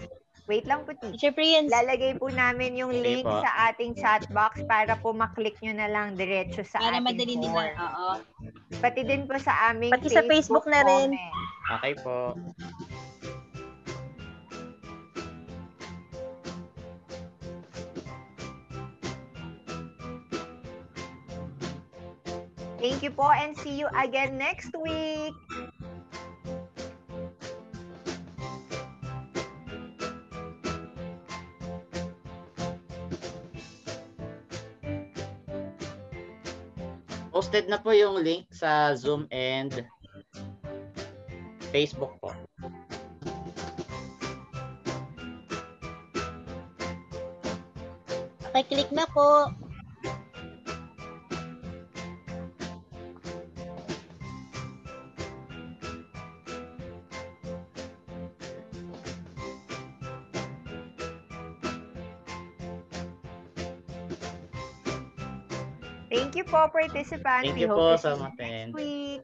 Wait lang po, Teacher Prince. Lalagay po namin yung link po. sa ating chat box para po maklik nyo na lang diretso sa Para ating madali form. nila. Oo. Pati din po sa aming Pati sa Facebook na rin. comment. Okay po. Thank you po and see you again next week. Posted na po yung link sa Zoom and Facebook po. Click na po. Thank you po, participants. Thank We you hope po to sa see you next umattend. week.